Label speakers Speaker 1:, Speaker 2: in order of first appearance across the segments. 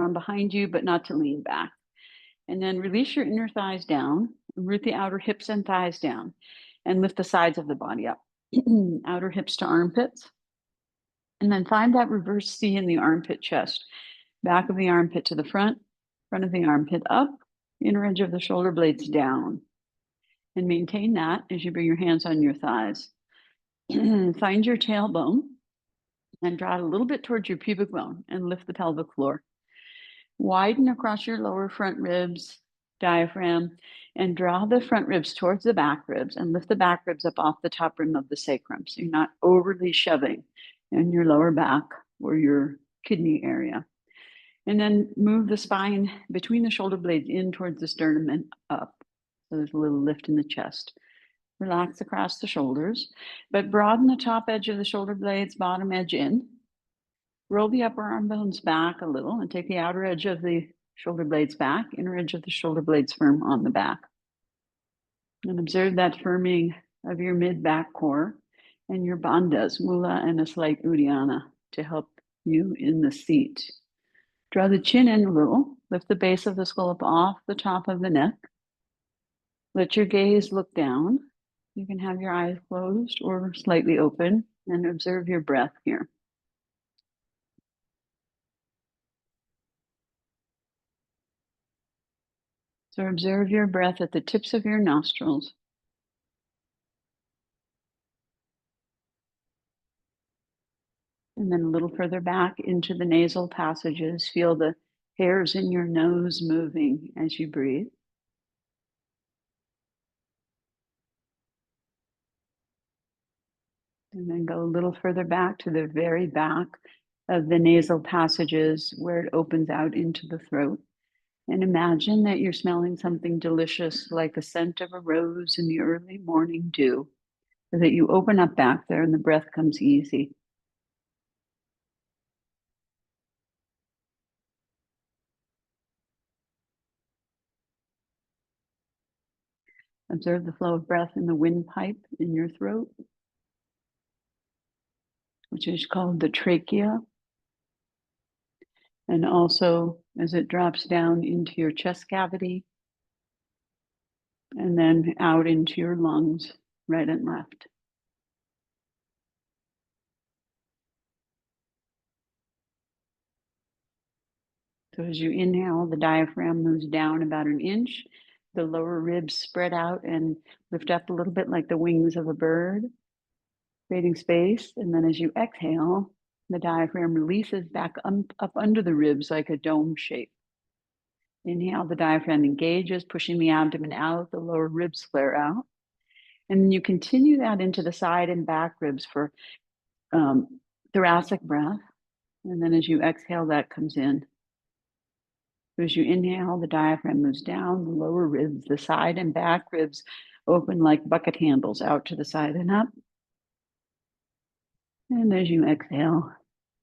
Speaker 1: arm behind you, but not to lean back. And then release your inner thighs down, root the outer hips and thighs down, and lift the sides of the body up. Outer hips to armpits. And then find that reverse C in the armpit chest. Back of the armpit to the front of the armpit up, inner edge of the shoulder blades down. And maintain that as you bring your hands on your thighs. Find your tailbone and draw it a little bit towards your pubic bone and lift the pelvic floor. Widen across your lower front ribs, diaphragm, and draw the front ribs towards the back ribs and lift the back ribs up off the top rim of the sacrum. So you're not overly shoving in your lower back or your kidney area. And then move the spine between the shoulder blades in towards the sternum and up. So there's a little lift in the chest. Relax across the shoulders, but broaden the top edge of the shoulder blades, bottom edge in. Roll the upper arm bones back a little and take the outer edge of the shoulder blades back, inner edge of the shoulder blades firm on the back. And observe that firming of your mid-back core and your bandhas, mula and a slight uddiyana, to help you in the seat. Draw the chin in a little, lift the base of the skull up off the top of the neck. Let your gaze look down. You can have your eyes closed or slightly open and observe your breath here. So observe your breath at the tips of your nostrils. And then a little further back into the nasal passages. Feel the hairs in your nose moving as you breathe. And then go a little further back to the very back of the nasal passages where it opens out into the throat. And imagine that you're smelling something delicious like the scent of a rose in the early morning dew, so that you open up back there and the breath comes easy. Observe the flow of breath in the windpipe in your throat, which is called the trachea. And also as it drops down into your chest cavity and then out into your lungs, right and left. So as you inhale, the diaphragm moves down about an inch. The lower ribs spread out and lift up a little bit like the wings of a bird, creating space. And then as you exhale, the diaphragm releases back up under the ribs like a dome shape. Inhale, the diaphragm engages, pushing the abdomen out, the lower ribs flare out. And then you continue that into the side and back ribs for thoracic breath. And then as you exhale, that comes in. As you inhale, the diaphragm moves down, the lower ribs, the side and back ribs open like bucket handles out to the side and up. And as you exhale,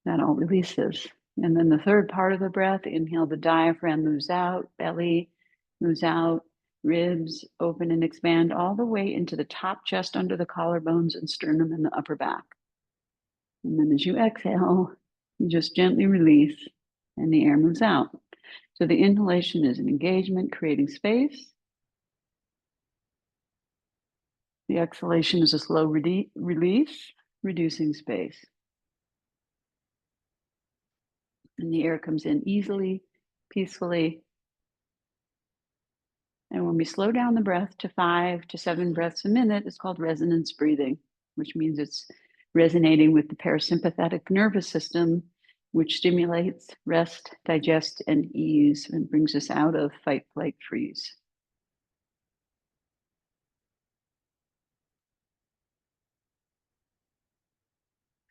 Speaker 1: that all releases. And then the third part of the breath, inhale, the diaphragm moves out, belly moves out, ribs open and expand all the way into the top chest under the collarbones and sternum and the upper back. And then as you exhale, you just gently release and the air moves out. So the inhalation is an engagement, creating space. The exhalation is a slow release, reducing space. And the air comes in easily, peacefully. And when we slow down the breath to 5 to 7 breaths a minute, it's called resonance breathing, which means it's resonating with the parasympathetic nervous system, which stimulates rest, digest, and ease, and brings us out of fight, flight, freeze.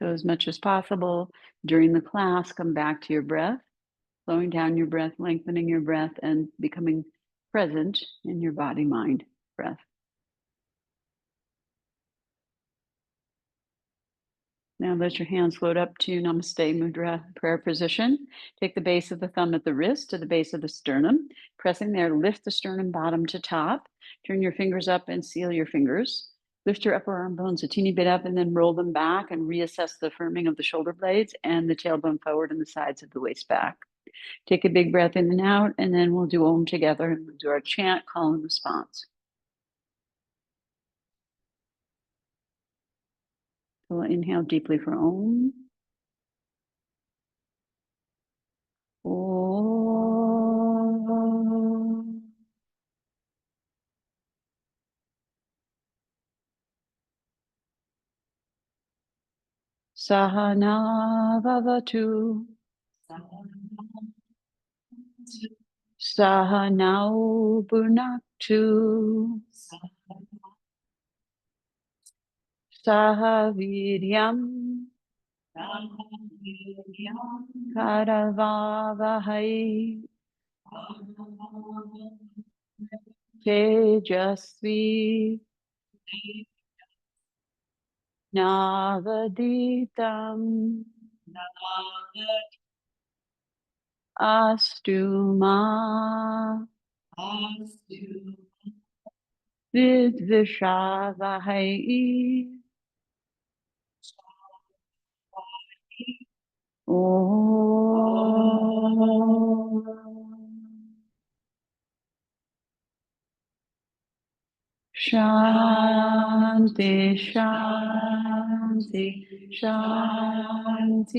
Speaker 1: So as much as possible during the class, come back to your breath, slowing down your breath, lengthening your breath, and becoming present in your body, mind, breath. Now let your hands float up to Namaste Mudra, prayer position. Take the base of the thumb at the wrist to the base of the sternum. Pressing there, lift the sternum bottom to top. Turn your fingers up and seal your fingers. Lift your upper arm bones a teeny bit up and then roll them back and reassess the firming of the shoulder blades and the tailbone forward and the sides of the waist back. Take a big breath in and out, and then we'll do Om together, and we'll do our chant, call, and response. So we'll inhale deeply for Om. Om. Sahana Bhavatu. Sahanau Bhunaktu. Sahaviryam Karavavahai Tejasvi Navaditam Astuma Vidvishavahai Om Shanti, Shanti, Shanti.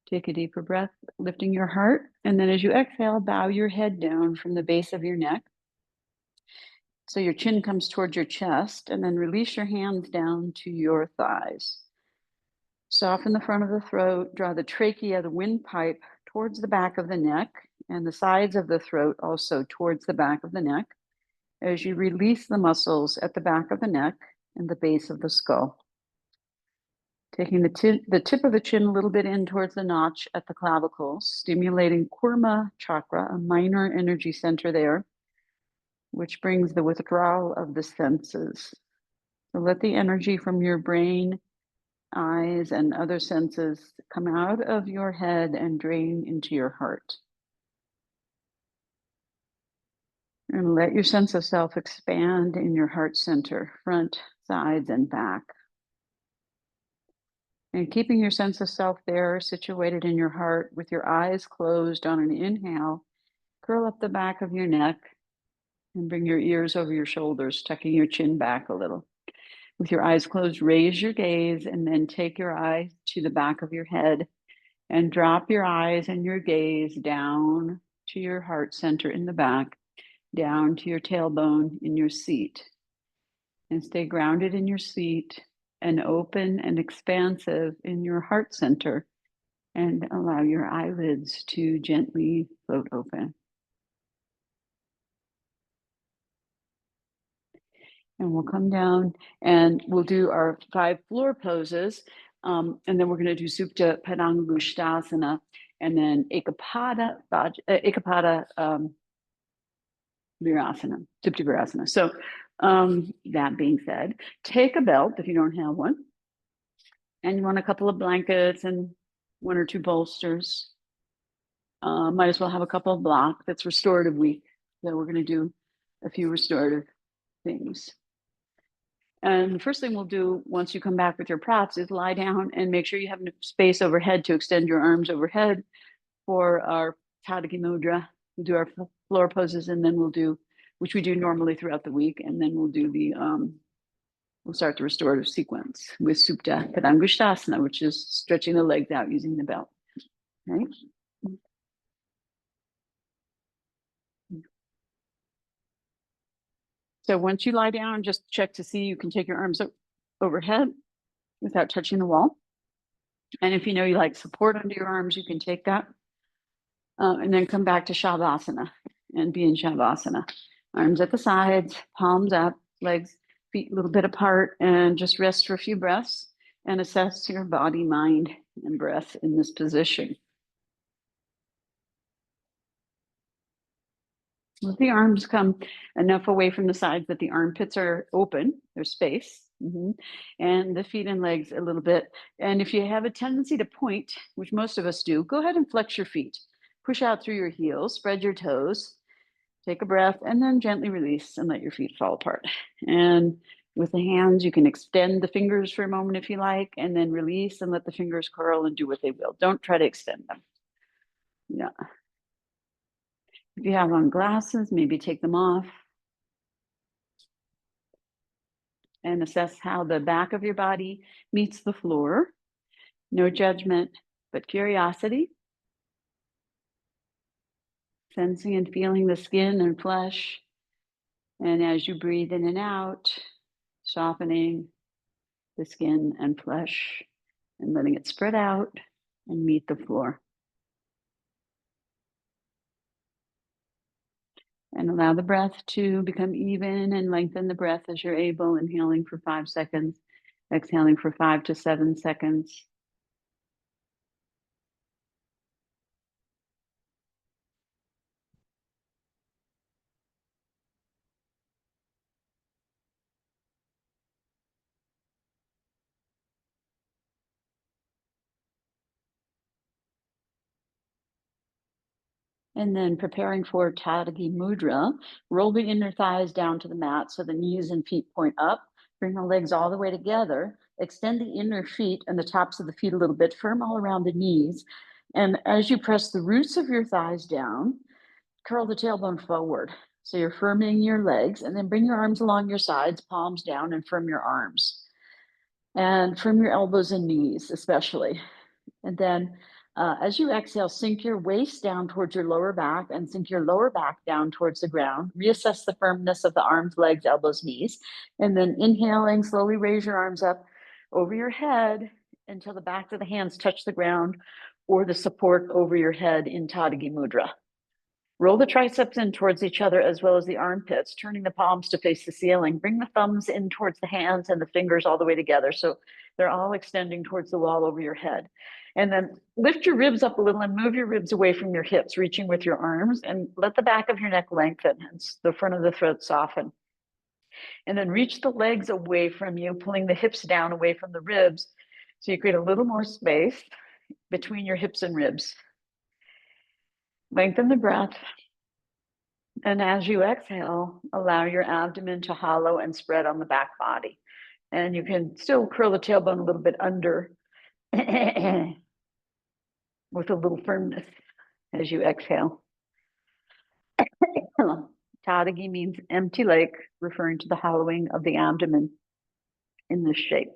Speaker 1: Take a deeper breath, lifting your heart. And then as you exhale, bow your head down from the base of your neck. So your chin comes towards your chest, and then release your hands down to your thighs. Soften the front of the throat, draw the trachea, the windpipe, towards the back of the neck, and the sides of the throat also towards the back of the neck, as you release the muscles at the back of the neck and the base of the skull. Taking the tip of the chin a little bit in towards the notch at the clavicles, stimulating Kurma chakra, a minor energy center there, which brings the withdrawal of the senses. So let the energy from your brain, eyes, and other senses come out of your head and drain into your heart. And let your sense of self expand in your heart center, front, sides, and back. And keeping your sense of self there, situated in your heart with your eyes closed on an inhale, curl up the back of your neck and bring your ears over your shoulders, tucking your chin back a little. With your eyes closed, raise your gaze and then take your eyes to the back of your head and drop your eyes and your gaze down to your heart center in the back, down to your tailbone in your seat. And stay grounded in your seat and open and expansive in your heart center, and allow your eyelids to gently float open. And we'll come down and we'll do our 5 floor poses. And then we're going to do Supta Padangusthasana and then Ekapada Virasana, Supta Virasana. So that being said, take a belt if you don't have one. And you want a couple of blankets and 1 or 2 bolsters. Might as well have a couple of blocks. It's restorative week. So we're going to do a few restorative things. And the first thing we'll do once you come back with your props is lie down and make sure you have enough space overhead to extend your arms overhead for our Tadaki Mudra. We'll do our floor poses, and then we'll do, which we do normally throughout the week, and then we'll do the, we'll start the restorative sequence with Supta Padangusthasana, which is stretching the legs out using the belt. Right? So once you lie down, just check to see you can take your arms overhead without touching the wall. And if you know you like support under your arms, you can take that. And then come back to Shavasana and be in Shavasana. Arms at the sides, palms up, legs, feet a little bit apart, and just rest for a few breaths and assess your body, mind, and breath in this position. Let the arms come enough away from the sides that the armpits are open, there's space, and the feet and legs a little bit. And if you have a tendency to point, which most of us do, go ahead and flex your feet. Push out through your heels, spread your toes, take a breath, and then gently release and let your feet fall apart. And With the hands, you can extend the fingers for a moment if you like, and then release and let the fingers curl and do what they will. Don't try to extend them. Yeah. If you have on glasses, maybe take them off. And assess how the back of your body meets the floor. No judgment, but curiosity. Sensing and feeling the skin and flesh. And as you breathe in and out, softening the skin and flesh and letting it spread out and meet the floor. And allow the breath to become even and lengthen the breath as you're able, inhaling for 5 seconds, exhaling for 5 to 7 seconds. And then preparing for Tadagi Mudra, roll the inner thighs down to the mat so the knees and feet point up. Bring the legs all the way together. Extend the inner feet and the tops of the feet a little bit, firm all around the knees. And as you press the roots of your thighs down, curl the tailbone forward. So you're firming your legs, and then bring your arms along your sides, palms down, and firm your arms. And firm your elbows and knees, especially. And then as you exhale, sink your waist down towards your lower back and sink your lower back down towards the ground. Reassess the firmness of the arms, legs, elbows, knees. And then inhaling, slowly raise your arms up over your head until the backs of the hands touch the ground or the support over your head in Tadagi Mudra. Roll the triceps in towards each other as well as the armpits, turning the palms to face the ceiling. Bring the thumbs in towards the hands and the fingers all the way together. So they're all extending towards the wall over your head. And then lift your ribs up a little and move your ribs away from your hips, reaching with your arms, and let the back of your neck lengthen and the front of the throat soften. And then reach the legs away from you, pulling the hips down away from the ribs. So you create a little more space between your hips and ribs. Lengthen the breath. And as you exhale, allow your abdomen to hollow and spread on the back body. And you can still curl the tailbone a little bit under with a little firmness as you exhale. Tadagi means empty lake, referring to the hollowing of the abdomen in this shape.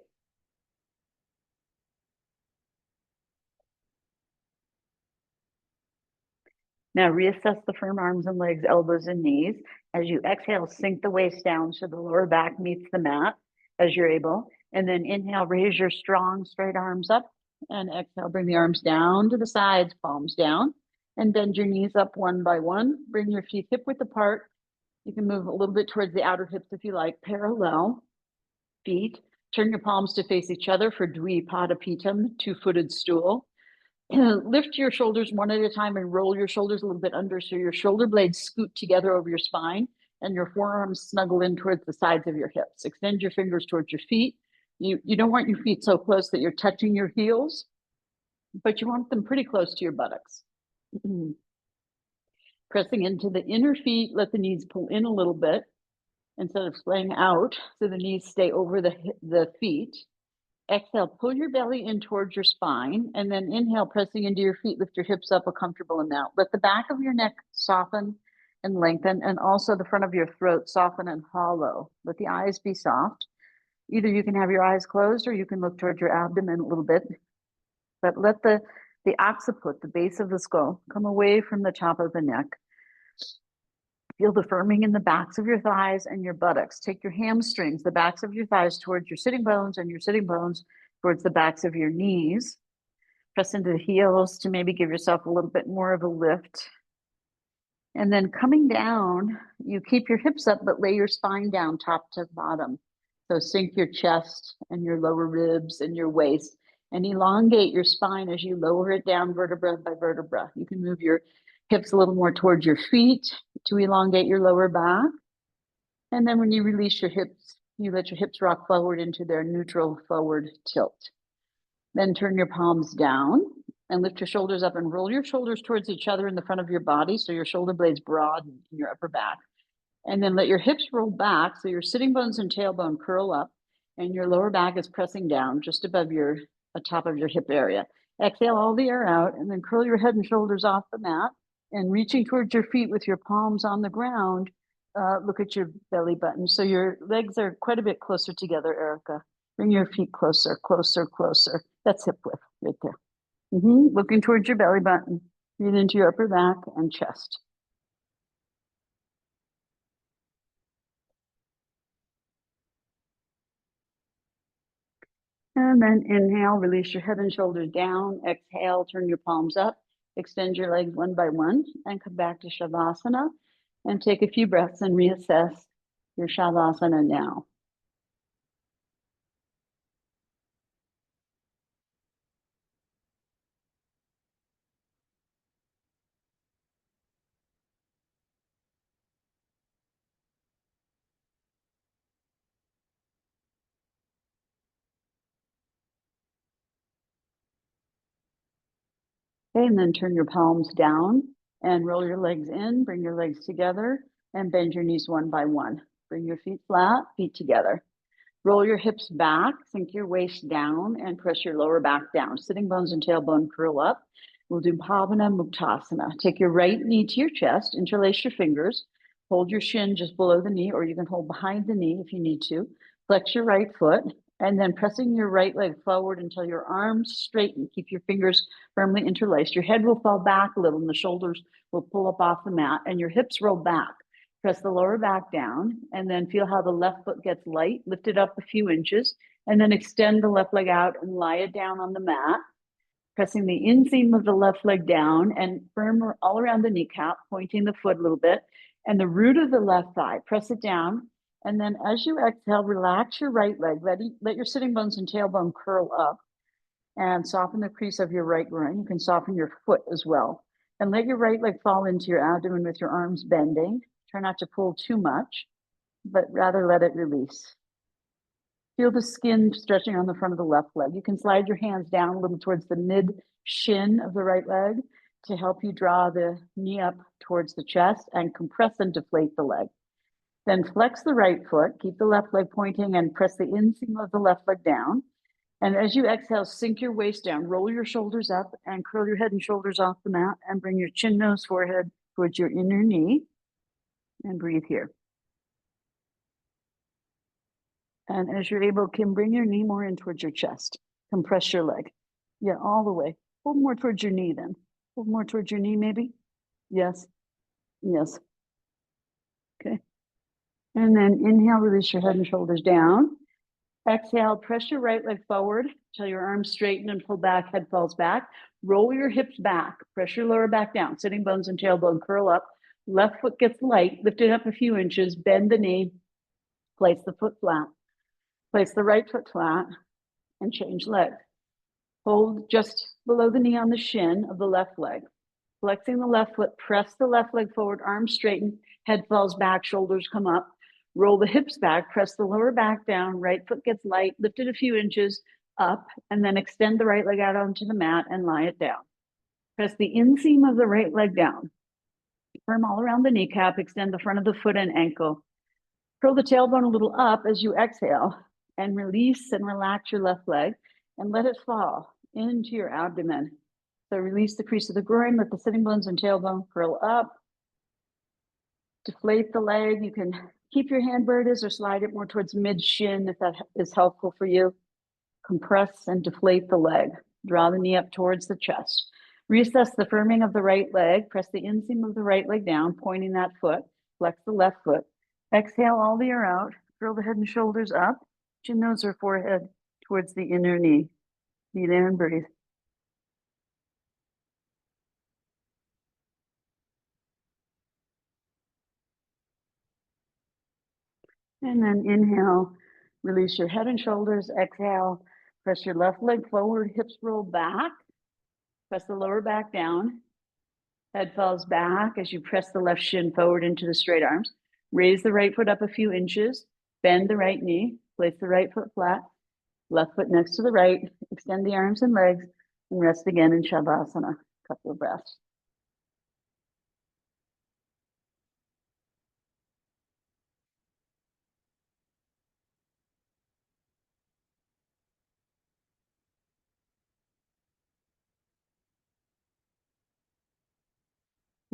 Speaker 1: Now reassess the firm arms and legs, elbows and knees. As you exhale, sink the waist down so the lower back meets the mat as you're able. And then inhale, raise your strong, straight arms up. And exhale, bring the arms down to the sides, palms down. And bend your knees up one by one. Bring your feet hip width apart. You can move a little bit towards the outer hips if you like. Parallel feet. Turn your palms to face each other for Dvipadapitam, two-footed stool. Lift your shoulders one at a time and roll your shoulders a little bit under so your shoulder blades scoot together over your spine and your forearms snuggle in towards the sides of your hips. Extend your fingers towards your feet. You don't want your feet so close that you're touching your heels, but you want them pretty close to your buttocks. Pressing into the inner feet, let the knees pull in a little bit instead of splaying out, so the knees stay over the feet. Exhale, pull your belly in towards your spine, and then inhale, pressing into your feet, lift your hips up a comfortable amount. Let the back of your neck soften and lengthen, and also the front of your throat soften and hollow. Let the eyes be soft. Either you can have your eyes closed or you can look towards your abdomen a little bit, but let the occiput, the base of the skull, come away from the top of the neck. Feel the firming in the backs of your thighs and your buttocks. Take your hamstrings, the backs of your thighs towards your sitting bones, and your sitting bones towards the backs of your knees. Press into the heels to maybe give yourself a little bit more of a lift. And then coming down, you keep your hips up, but lay your spine down top to bottom. So sink your chest and your lower ribs and your waist and elongate your spine as you lower it down vertebra by vertebra. You can move your hips a little more towards your feet to elongate your lower back. And then when you release your hips, you let your hips rock forward into their neutral forward tilt. Then turn your palms down and lift your shoulders up and roll your shoulders towards each other in the front of your body so your shoulder blades broaden in your upper back. And then let your hips roll back. So your sitting bones and tailbone curl up and your lower back is pressing down just above your top of your hip area. Exhale all the air out and then curl your head and shoulders off the mat and reaching towards your feet with your palms on the ground. Look at your belly button. So your legs are quite a bit closer together, Erica. Bring your feet closer, closer, closer. That's hip width right there. Looking towards your belly button. Breathe into your upper back and chest. And then inhale, release your head and shoulders down. Exhale, turn your palms up. Extend your legs one by one and come back to Shavasana. And take a few breaths and reassess your Shavasana now. Okay, and then turn your palms down and roll your legs in, bring your legs together and bend your knees one by one. Bring your feet flat, feet together. Roll your hips back, sink your waist down and press your lower back down. Sitting bones and tailbone curl up. We'll do Bhavana Muktasana. Take your right knee to your chest, interlace your fingers, hold your shin just below the knee, or you can hold behind the knee if you need to. Flex your right foot, and then pressing your right leg forward until your arms straighten. Keep your fingers firmly interlaced. Your head will fall back a little and the shoulders will pull up off the mat and your hips roll back. Press the lower back down and then feel how the left foot gets light. Lift it up a few inches and then extend the left leg out and lie it down on the mat. Pressing the inseam of the left leg down and firm all around the kneecap, pointing the foot a little bit and the root of the left thigh. Press it down. And then as you exhale, relax your right leg. Let your sitting bones and tailbone curl up and soften the crease of your right groin. You can soften your foot as well. And let your right leg fall into your abdomen with your arms bending. Try not to pull too much, but rather let it release. Feel the skin stretching on the front of the left leg. You can slide your hands down a little towards the mid shin of the right leg to help you draw the knee up towards the chest and compress and deflate the leg. Then flex the right foot, keep the left leg pointing and press the inseam of the left leg down. And as you exhale, sink your waist down, roll your shoulders up and curl your head and shoulders off the mat and bring your chin, nose, forehead towards your inner knee and breathe here. And as you're able, Kim, bring your knee more in towards your chest. Compress your leg. Yeah, all the way. Hold more towards your knee then. Hold more towards your knee, maybe. Yes. Yes. Okay. And then inhale, release your head and shoulders down. Exhale, press your right leg forward till your arms straighten and pull back, head falls back. Roll your hips back. Press your lower back down. Sitting bones and tailbone curl up. Left foot gets light. Lift it up a few inches. Bend the knee. Place the foot flat. Place the right foot flat and change leg. Hold just below the knee on the shin of the left leg. Flexing the left foot, press the left leg forward, arms straighten, head falls back, shoulders come up. Roll the hips back, press the lower back down, right foot gets light, lift it a few inches up, and then extend the right leg out onto the mat and lie it down. Press the inseam of the right leg down. Firm all around the kneecap, extend the front of the foot and ankle. Curl the tailbone a little up as you exhale and release and relax your left leg and let it fall into your abdomen. So release the crease of the groin, let the sitting bones and tailbone curl up. Deflate the leg. You can keep your hand where it is or slide it more towards mid shin if that is helpful for you. Compress and deflate the leg. Draw the knee up towards the chest. Reassess the firming of the right leg. Press the inseam of the right leg down, pointing that foot. Flex the left foot. Exhale all the air out. Curl the head and shoulders up. Chin, nose, or forehead towards the inner knee. Breathe in and breathe. And then inhale, release your head and shoulders. Exhale, press your left leg forward, hips roll back. Press the lower back down. Head falls back as you press the left shin forward into the straight arms. Raise the right foot up a few inches. Bend the right knee. Place the right foot flat. Left foot next to the right. Extend the arms and legs and rest again in Shavasana. Couple of breaths.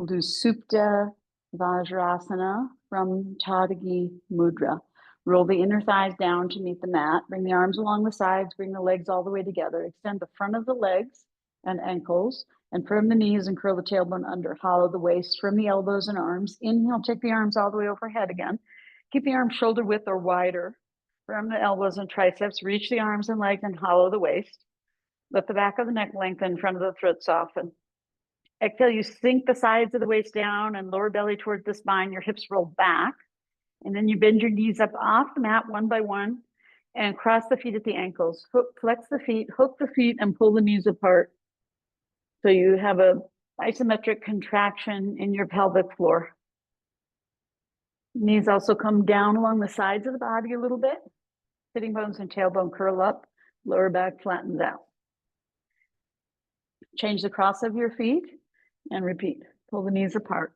Speaker 1: We'll do Supta Vajrasana from Tadagi Mudra. Roll the inner thighs down to meet the mat. Bring the arms along the sides. Bring the legs all the way together. Extend the front of the legs and ankles and firm the knees and curl the tailbone under. Hollow the waist from the elbows and arms. Inhale, take the arms all the way overhead again. Keep the arms shoulder width or wider. Firm the elbows and triceps. Reach the arms and legs and hollow the waist. Let the back of the neck lengthen, front of the throat soften. Exhale, you sink the sides of the waist down and lower belly towards the spine. Your hips roll back. And then you bend your knees up off the mat one by one and cross the feet at the ankles. Flex the feet, hook the feet, and pull the knees apart. So you have a isometric contraction in your pelvic floor. Knees also come down along the sides of the body a little bit. Sitting bones and tailbone curl up. Lower back flattens out. Change the cross of your feet and repeat. Pull the knees apart.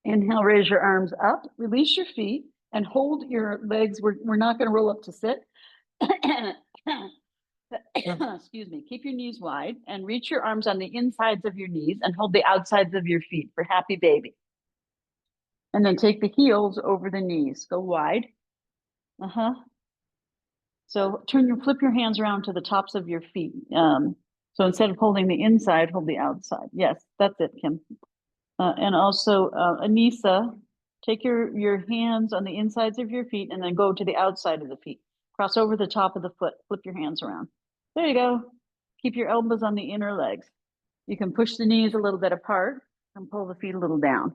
Speaker 1: Inhale, raise your arms up, release your feet, and hold your legs. We're not going to roll up to sit. Excuse me. Keep your knees wide and reach your arms on the insides of your knees and hold the outsides of your feet for happy baby. And then take the heels over the knees. Go wide. So flip your hands around to the tops of your feet. So instead of holding the inside, hold the outside. Yes, that's it, Kim. And also, Anissa, take your hands on the insides of your feet and then go to the outside of the feet. Cross over the top of the foot, flip your hands around. There you go. Keep your elbows on the inner legs. You can push the knees a little bit apart and pull the feet a little down.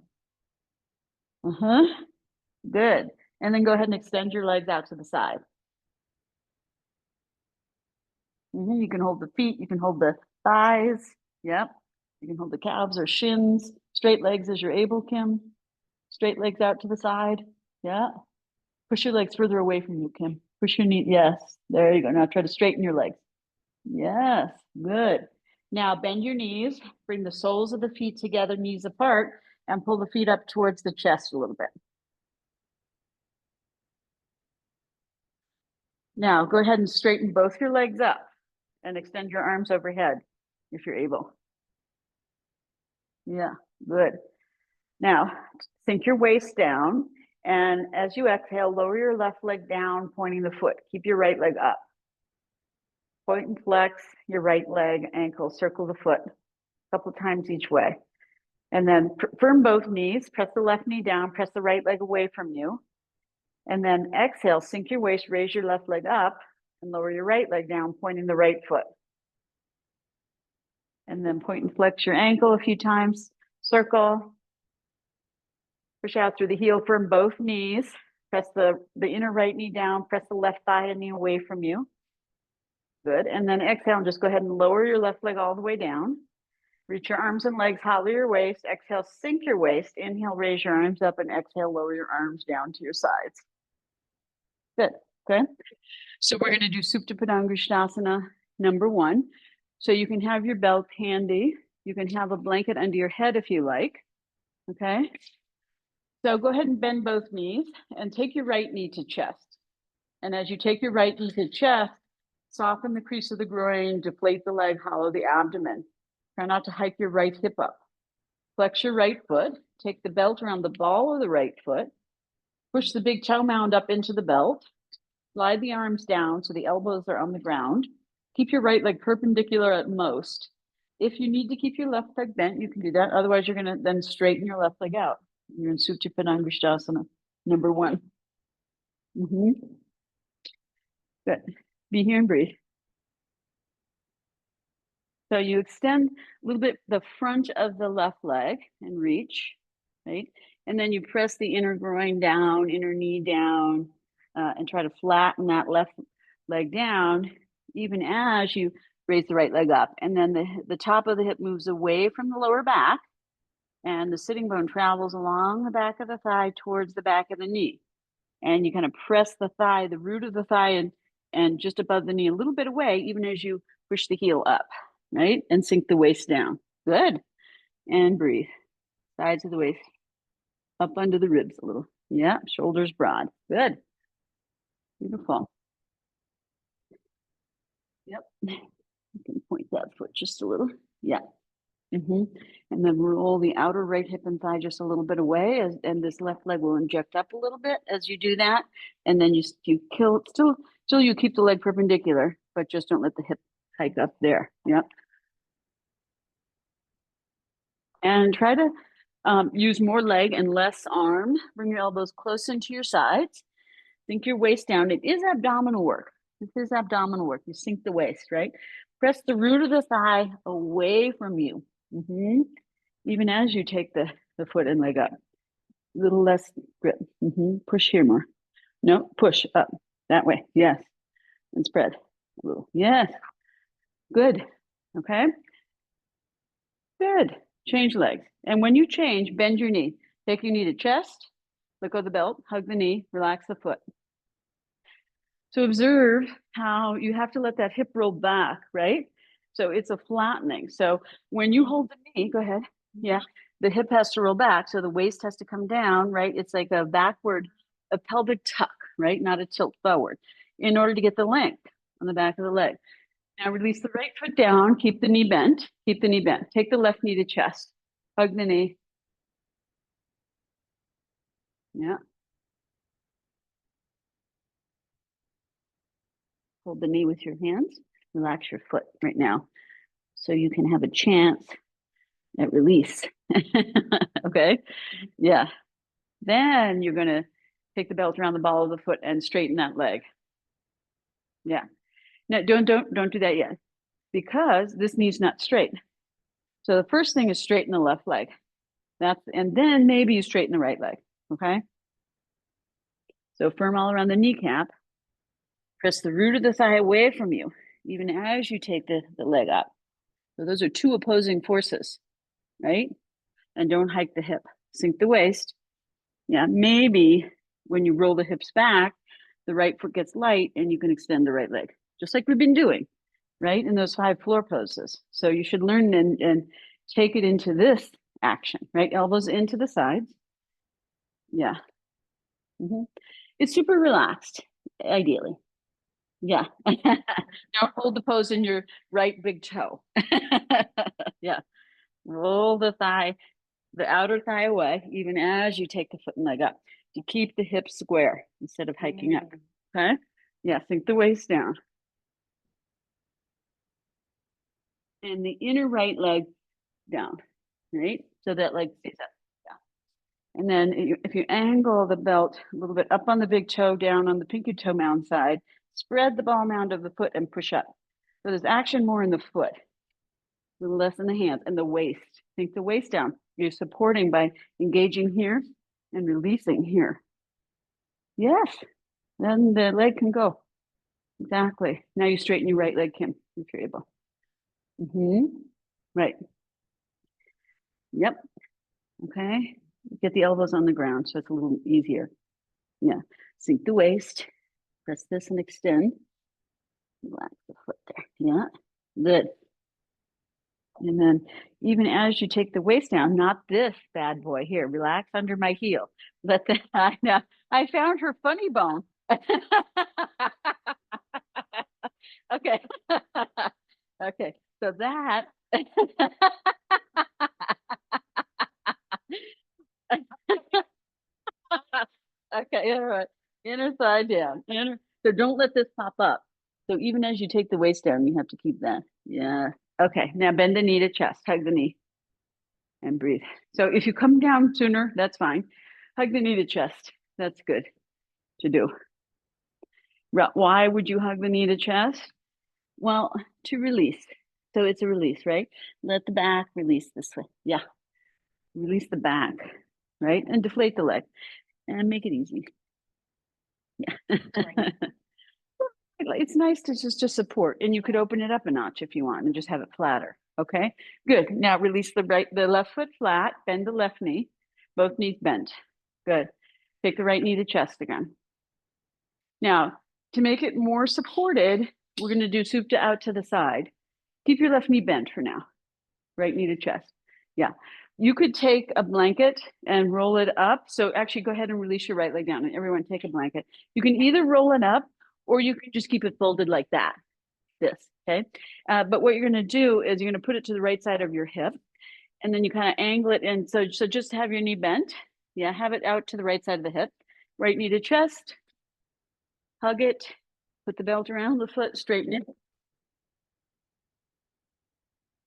Speaker 1: Good. And then go ahead and extend your legs out to the side. You can hold the feet, you can hold the thighs. Yep. You can hold the calves or shins. Straight legs as you're able, Kim. Straight legs out to the side. Yeah. Push your legs further away from you, Kim. Push your knee. Yes. There you go. Now try to straighten your legs. Yes. Good. Now bend your knees. Bring the soles of the feet together, knees apart, and pull the feet up towards the chest a little bit. Now go ahead and straighten both your legs up and extend your arms overhead if you're able. Yeah, good. Now sink your waist down, and as you exhale, lower your left leg down, pointing the foot. Keep your right leg up. Point and flex your right leg, ankle, circle the foot a couple of times each way. And then firm both knees, press the left knee down, press the right leg away from you. And then exhale, sink your waist, raise your left leg up, and lower your right leg down, pointing the right foot. And then point and flex your ankle a few times, circle. Push out through the heel, firm both knees. Press the inner right knee down, press the left thigh and knee away from you. Good. And then exhale and just go ahead and lower your left leg all the way down. Reach your arms and legs, hollow your waist. Exhale, sink your waist. Inhale, raise your arms up, and exhale, lower your arms down to your sides. Good. Okay. So we're going to do Supta Padangusthasana number 1. So you can have your belt handy. You can have a blanket under your head if you like. Okay. So go ahead and bend both knees and take your right knee to chest. And as you take your right knee to chest, soften the crease of the groin, deflate the leg, hollow the abdomen. Try not to hike your right hip up. Flex your right foot. Take the belt around the ball of the right foot. Push the big toe mound up into the belt. Slide the arms down so the elbows are on the ground. Keep your right leg perpendicular at most. If you need to keep your left leg bent, you can do that. Otherwise, you're going to then straighten your left leg out. You're in Supta Padangusthasana number 1. Good. Be here and breathe. So you extend a little bit the front of the left leg and reach, right? And then you press the inner groin down, inner knee down, and try to flatten that left leg down, even as you raise the right leg up. And then the top of the hip moves away from the lower back, and the sitting bone travels along the back of the thigh towards the back of the knee. And you kind of press the thigh, the root of the thigh, and just above the knee a little bit away, even as you push the heel up, right? And sink the waist down. Good. And breathe. Sides of the waist. Up under the ribs a little. Yeah, shoulders broad. Good. Beautiful. Yep. You can point that foot just a little. Yeah. And then roll the outer right hip and thigh just a little bit away, and this left leg will inject up a little bit as you do that. And then you kill still you keep the leg perpendicular, but just don't let the hip hike up there. Yep. And try to use more leg and less arm. Bring your elbows close into your sides. Sink your waist down. It is abdominal work. This is abdominal work. You sink the waist, right? Press the root of the thigh away from you. Even as you take the foot and leg up. A little less grip. Push here more. No, push up. That way. Yes. And spread. A little. Yes. Good. Okay. Good. Change legs. And when you change, bend your knee. Take your knee to chest. Let go of the belt. Hug the knee. Relax the foot. So observe how you have to let that hip roll back, right? So it's a flattening. So when you hold the knee, go ahead. Yeah, the hip has to roll back. So the waist has to come down, right? It's like a backward, a pelvic tuck, right? Not a tilt forward in order to get the length on the back of the leg. Now release the right foot down. Keep the knee bent. Keep the knee bent. Take the left knee to chest. Hug the knee. Yeah. Hold the knee with your hands. Relax your foot right now so you can have a chance at release. Okay. Yeah. Then you're going to take the belt around the ball of the foot and straighten that leg. Yeah. Now don't do that yet because this knee's not straight. So the first thing is straighten the left leg. And then maybe you straighten the right leg. Okay. So firm all around the kneecap. Press the root of the thigh away from you, even as you take the leg up. So those are two opposing forces, right? And don't hike the hip. Sink the waist. Yeah, maybe when you roll the hips back, the right foot gets light and you can extend the right leg, just like we've been doing, right? In those 5 floor poses. So you should learn and take it into this action, right? Elbows into the sides. Yeah. It's super relaxed, ideally. Yeah. Don't hold the pose in your right big toe. Yeah. Roll the thigh, the outer thigh away, even as you take the foot and leg up. To keep the hips square instead of hiking up. Okay. Yeah. Sink the waist down. And the inner right leg down, right? So that leg stays up. Yeah. And then if you angle the belt a little bit up on the big toe, down on the pinky toe mound side, spread the ball mound of the foot and push up. So there's action more in the foot, a little less in the hands and the waist. Sink the waist down. You're supporting by engaging here and releasing here. Yes. Then the leg can go. Exactly. Now you straighten your right leg, Kim, if you're able. Right. Yep. Okay. Get the elbows on the ground so it's a little easier. Yeah. Sink the waist. Press this and extend. Relax the foot there. Yeah. Good. And then even as you take the waist down, not this bad boy here, relax under my heel. Let that, I found her funny bone. Okay. Okay. So that. Okay. All right. Inner thigh down. So don't let this pop up. So even as you take the waist down, you have to keep that. Yeah. Okay. Now bend the knee to chest. Hug the knee. And breathe. So if you come down sooner, that's fine. Hug the knee to chest. That's good to do. Why would you hug the knee to chest? Well, to release. So it's a release, right? Let the back release this way. Yeah. Release the back, right? And deflate the leg and make it easy. Yeah. It's nice to just support, and you could open it up a notch if you want and just have it flatter. Okay, good. Now release the left foot flat, bend the left knee, both knees bent. Good. Take the right knee to chest again. Now, to make it more supported, we're going to do supta out to the side. Keep your left knee bent for now. Right knee to chest. Yeah. You could take a blanket and roll it up. So actually go ahead and release your right leg down, and everyone take a blanket. You can either roll it up or you can just keep it folded like that. this, okay? But what you're gonna do is you're gonna put it to the right side of your hip, and then you kind of angle it in. So just have your knee bent. Yeah, have it out to the right side of the hip. Right knee to chest, hug it, put the belt around the foot, straighten it.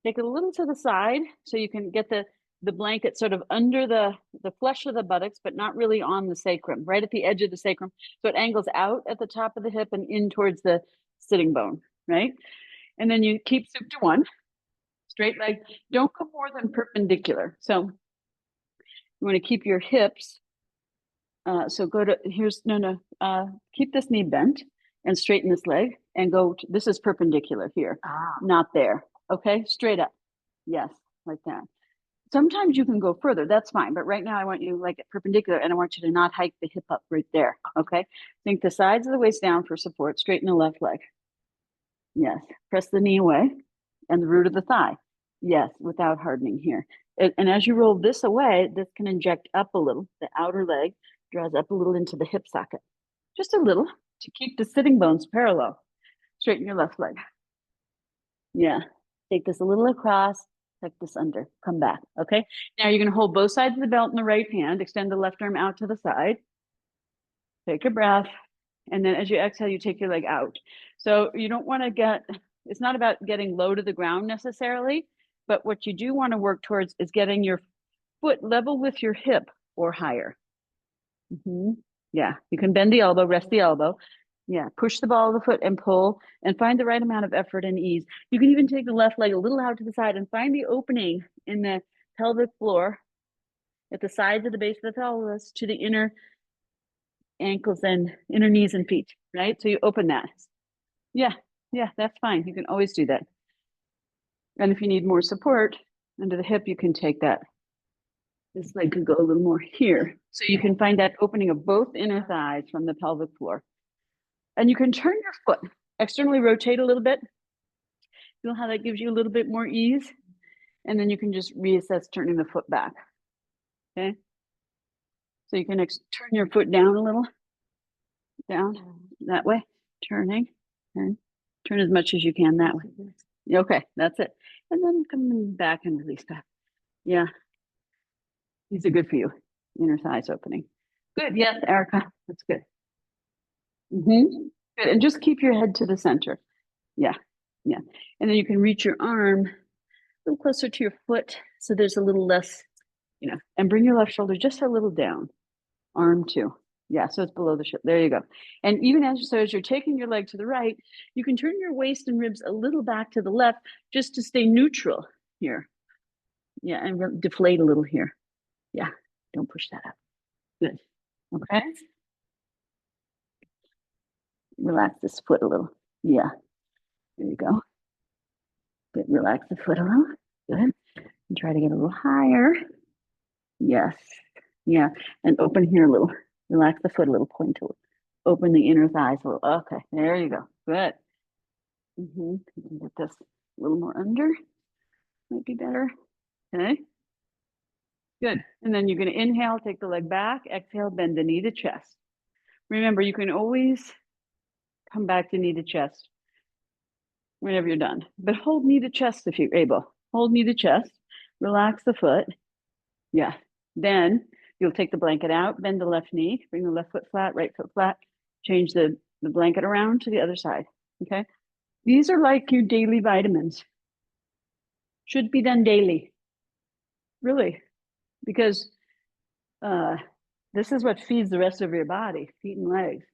Speaker 1: Take it a little to the side so you can get the blanket sort of under the flesh of the buttocks, but not really on the sacrum, right at the edge of the sacrum. So it angles out at the top of the hip and in towards the sitting bone, right? And then you keep supta one, straight leg. Don't go more than perpendicular. So you want to keep your hips. So go to, here's, keep this knee bent and straighten this leg and go, this is perpendicular here, not there. Okay, straight up. Yes, like that. Sometimes you can go further, that's fine. But right now I want you like perpendicular and I want you to not hike the hip up right there. Okay, sink the sides of the waist down for support, straighten the left leg. Yes, press the knee away and the root of the thigh. Yes, without hardening here. And as you roll this away, this can inject up a little. The outer leg draws up a little into the hip socket. Just a little to keep the sitting bones parallel. Straighten your left leg. Yeah, take this a little across, tuck this under, come back, okay? Now you're gonna hold both sides of the belt in the right hand, extend the left arm out to the side. Take a breath. And then as you exhale, you take your leg out. So you don't wanna it's not about getting low to the ground necessarily, but what you do wanna work towards is getting your foot level with your hip or higher. Yeah, you can bend the elbow, rest the elbow. Yeah, push the ball of the foot and pull and find the right amount of effort and ease. You can even take the left leg a little out to the side and find the opening in the pelvic floor at the sides of the base of the pelvis to the inner ankles and inner knees and feet, right? So you open that. Yeah, that's fine. You can always do that. And if you need more support under the hip, you can take that. This leg could go a little more here. So you can find that opening of both inner thighs from the pelvic floor. And you can turn your foot, externally rotate a little bit. Feel how that gives you a little bit more ease. And then you can just reassess turning the foot back. Okay. So you can turn your foot down a little, down that way, turning, and turn as much as you can that way. Okay, that's it. And then coming back and release back. Yeah. These are good for you. Inner thighs opening. Good. Yes, Erica. That's good. Good. And just keep your head to the center. Yeah. And then you can reach your arm a little closer to your foot so there's a little less, and bring your left shoulder just a little down. Arm too. Yeah, so it's below the shoulder. There you go. And even as you're taking your leg to the right, you can turn your waist and ribs a little back to the left just to stay neutral here. Yeah, and deflate a little here. Yeah, don't push that up. Good. Okay. Relax this foot a little. Yeah, there you go. Good. Relax the foot a little. Good. And try to get a little higher. Yes. Yeah. And open here a little. Relax the foot a little. Point to it. Open the inner thighs a little. Okay. There you go. Good. Get this a little more under. Might be better. Okay. Good. And then you're going to inhale, take the leg back. Exhale, bend the knee to chest. Remember, you can always come back to knee to chest whenever you're done. But hold knee to chest if you're able. Hold knee to chest. Relax the foot. Yeah. Then you'll take the blanket out, bend the left knee, bring the left foot flat, right foot flat, change the blanket around to the other side. Okay. These are like your daily vitamins. Should be done daily. Really. Because this is what feeds the rest of your body, feet and legs,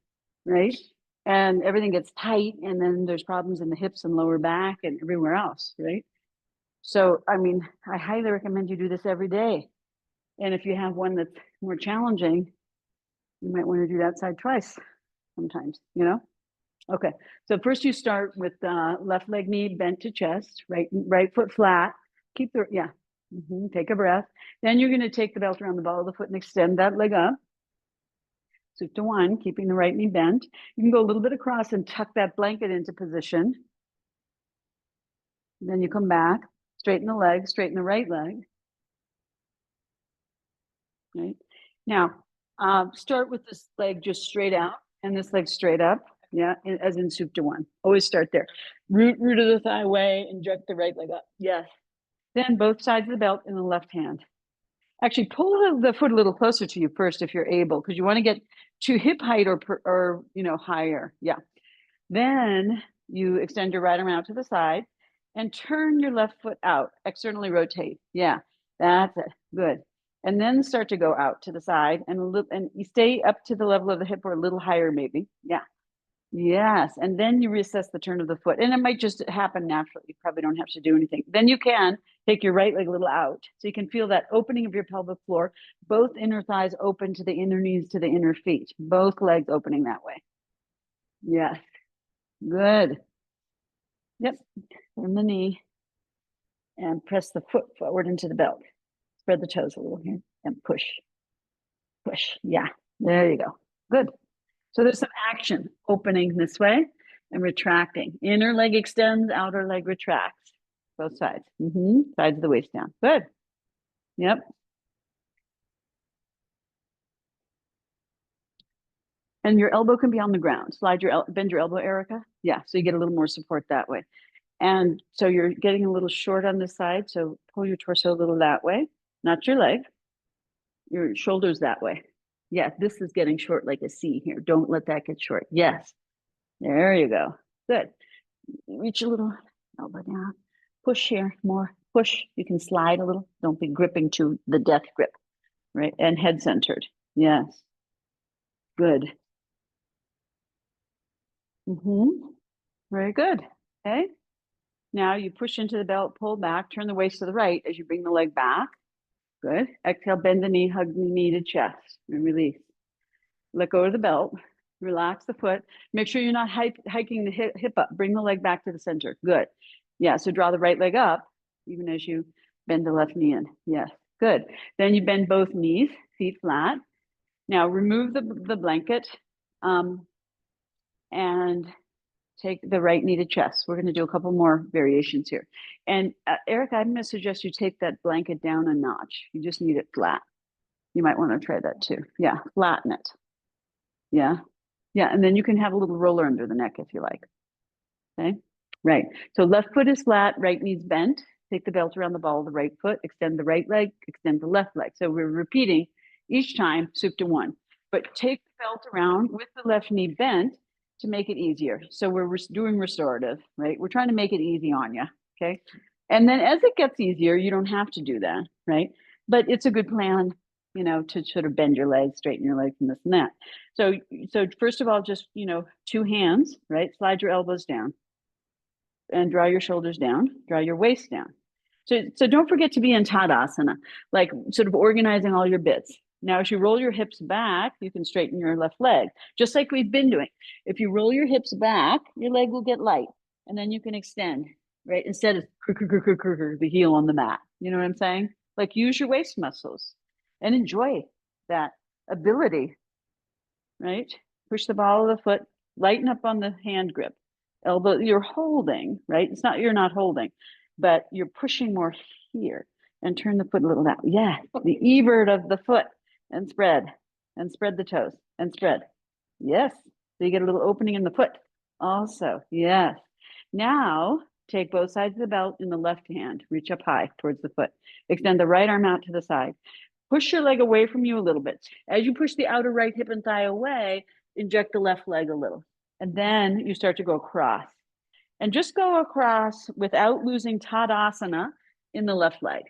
Speaker 1: right? And everything gets tight, and then there's problems in the hips and lower back and everywhere else, right? So, I mean, I highly recommend you do this every day. And if you have one that's more challenging, you might want to do that side twice sometimes, Okay, so first you start with left leg knee bent to chest, right foot flat. Keep the, take a breath. Then you're going to take the belt around the ball of the foot and extend that leg up. Supta one, keeping the right knee bent. You can go a little bit across and tuck that blanket into position. Then you come back, straighten the leg, straighten the right leg. Right. Now, start with this leg just straight out and this leg straight up. Yeah, as in soup to one. Always start there. Root of the thigh away, inject the right leg up. Yes. Then both sides of the belt in the left hand. Actually, pull the foot a little closer to you first if you're able, because you want to get to hip height or higher. Yeah. Then you extend your right arm out to the side and turn your left foot out, externally rotate. Yeah, that's it. Good. And then start to go out to the side and you stay up to the level of the hip or a little higher maybe. Yeah. Yes. And then you reassess the turn of the foot. And it might just happen naturally. You probably don't have to do anything. Then you can take your right leg a little out. So you can feel that opening of your pelvic floor, both inner thighs open to the inner knees to the inner feet, both legs opening that way. Yes. Good. Yep. Turn the knee and press the foot forward into the belt. Spread the toes a little here and push. Push. Yeah. There you go. Good. So there's some action opening this way and retracting. Inner leg extends, outer leg retracts. Both sides. Sides of the waist down. Good. Yep. And your elbow can be on the ground. Bend your elbow, Erica. Yeah. So you get a little more support that way. And so you're getting a little short on this side. So pull your torso a little that way, not your leg, your shoulders that way. Yeah, this is getting short like a C here. Don't let that get short. Yes. There you go. Good. Reach a little elbow down. Push here more. Push. You can slide a little. Don't be gripping to the death grip, right? And head centered. Yes. Good. Very good. Okay. Now you push into the belt, pull back, turn the waist to the right as you bring the leg back. Good. Exhale, bend the knee, hug the knee to chest, and release. Let go of the belt. Relax the foot. Make sure you're not hiking the hip up. Bring the leg back to the center. Good. Yeah, so draw the right leg up, even as you bend the left knee in. Yes, good. Then you bend both knees, feet flat. Now remove the blanket and take the right knee to chest. We're going to do a couple more variations here. And Erica, I'm going to suggest you take that blanket down a notch. You just need it flat. You might want to try that too. Yeah, flatten it. Yeah. Yeah. And then you can have a little roller under the neck if you like. Okay. Right. So left foot is flat, right knee's bent. Take the belt around the ball of the right foot, extend the right leg, extend the left leg. So we're repeating each time, soup to one. But take the belt around with the left knee bent to make it easier. So we're doing restorative, right? We're trying to make it easy on you. Okay. And then as it gets easier, you don't have to do that, right? But it's a good plan, to sort of bend your legs, straighten your legs, and this and that. So first of all, just, 2 hands, right? Slide your elbows down and draw your shoulders down, draw your waist down. So don't forget to be in Tadasana, like sort of organizing all your bits. Now, as you roll your hips back, you can straighten your left leg, just like we've been doing. If you roll your hips back, your leg will get light, and then you can extend, right? Instead of the heel on the mat. You know what I'm saying? Like use your waist muscles and enjoy that ability, right? Push the ball of the foot, lighten up on the hand grip. Elbow, you're holding, right? You're not holding, but you're pushing more here and turn the foot a little that way. Yeah, the evert of the foot and spread the toes and spread. Yes. So you get a little opening in the foot also. Yes. Now take both sides of the belt in the left hand, reach up high towards the foot. Extend the right arm out to the side. Push your leg away from you a little bit. As you push the outer right hip and thigh away, inject the left leg a little. And then you start to go across. And just go across without losing Tadasana in the left leg.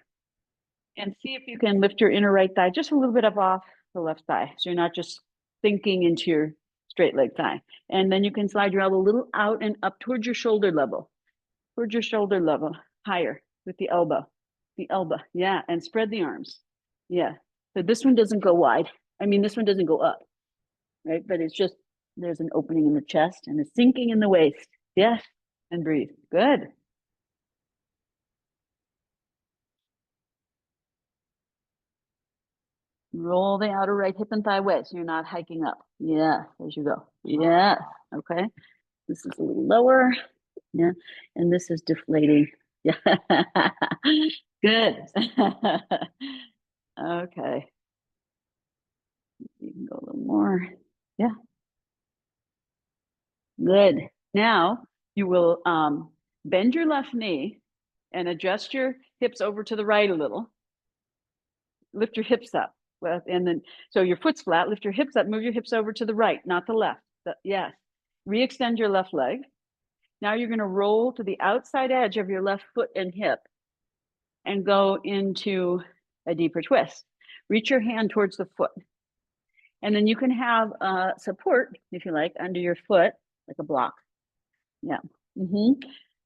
Speaker 1: And see if you can lift your inner right thigh just a little bit up off the left thigh. So you're not just sinking into your straight leg thigh. And then you can slide your elbow a little out and up towards your shoulder level. Towards your shoulder level, higher with the elbow. The elbow, yeah, and spread the arms. Yeah, so this one doesn't go wide. I mean, this one doesn't go up, right? But it's just, there's an opening in the chest and a sinking in the waist. Yes, and breathe. Good. Roll the outer right hip and thigh away so you're not hiking up. Yeah, as you go. Yeah, okay. This is a little lower. Yeah, and this is deflating. Yeah, good. Okay. You can go a little more. Yeah. Good. Now you will bend your left knee and adjust your hips over to the right a little. Lift your hips up. And then, so your foot's flat, lift your hips up, move your hips over to the right, not the left. Yes. Re-extend your left leg. Now you're going to roll to the outside edge of your left foot and hip and go into a deeper twist. Reach your hand towards the foot. And then you can have support, if you like, under your foot, like a block. Yeah.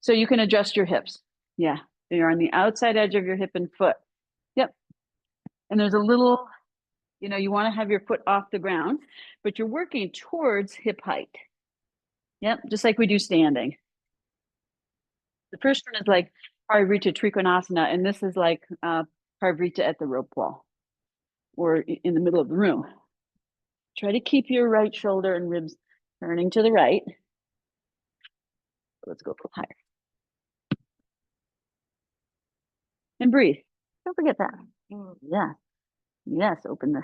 Speaker 1: So you can adjust your hips. Yeah. So you're on the outside edge of your hip and foot. Yep. And there's a little, you want to have your foot off the ground, but you're working towards hip height. Yep. Just like we do standing. The first one is like Parivrita Trikonasana, and this is like Parivrita at the rope wall or in the middle of the room. Try to keep your right shoulder and ribs turning to the right. Let's go a little higher. And breathe. Don't forget that. Yeah. Yes, open this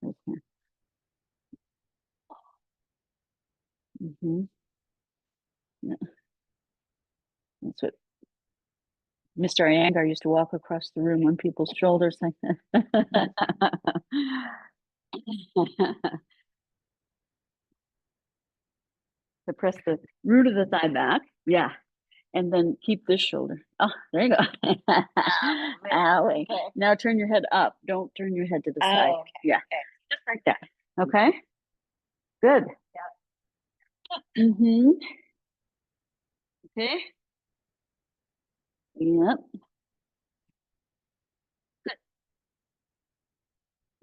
Speaker 1: right here. Yeah. That's what Mr. Iyengar used to walk across the room on people's shoulders like that. So press the root of the thigh back. Yeah. And then keep this shoulder. Oh, there you go. Owie. Okay. Now turn your head up. Don't turn your head to the side. Okay. Yeah. Okay. Just like that. Okay. Good. Yeah. Okay. Yep. Good.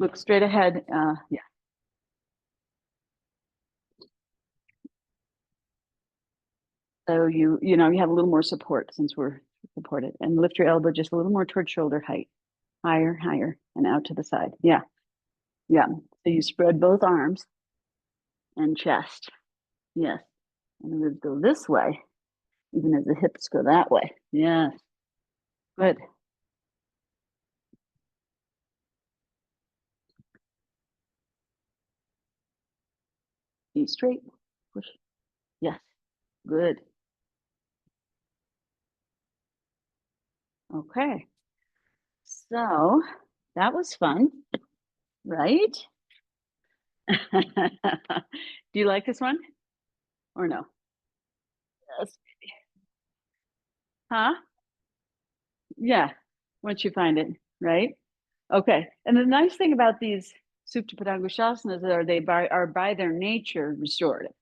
Speaker 1: Look straight ahead. Yeah. So you have a little more support since we're supported, and lift your elbow just a little more towards shoulder height, higher, and out to the side. Yeah. Yeah. So you spread both arms and chest. Yes. And the ribs go this way, even as the hips go that way. Yes. Good. Knee straight. Push. Yes. Good. Okay. So that was fun, right? Do you like this one or no? Yes. Huh? Yeah. Once you find it, right? Okay. And the nice thing about these Supta Padangushasanas are they are by their nature restorative.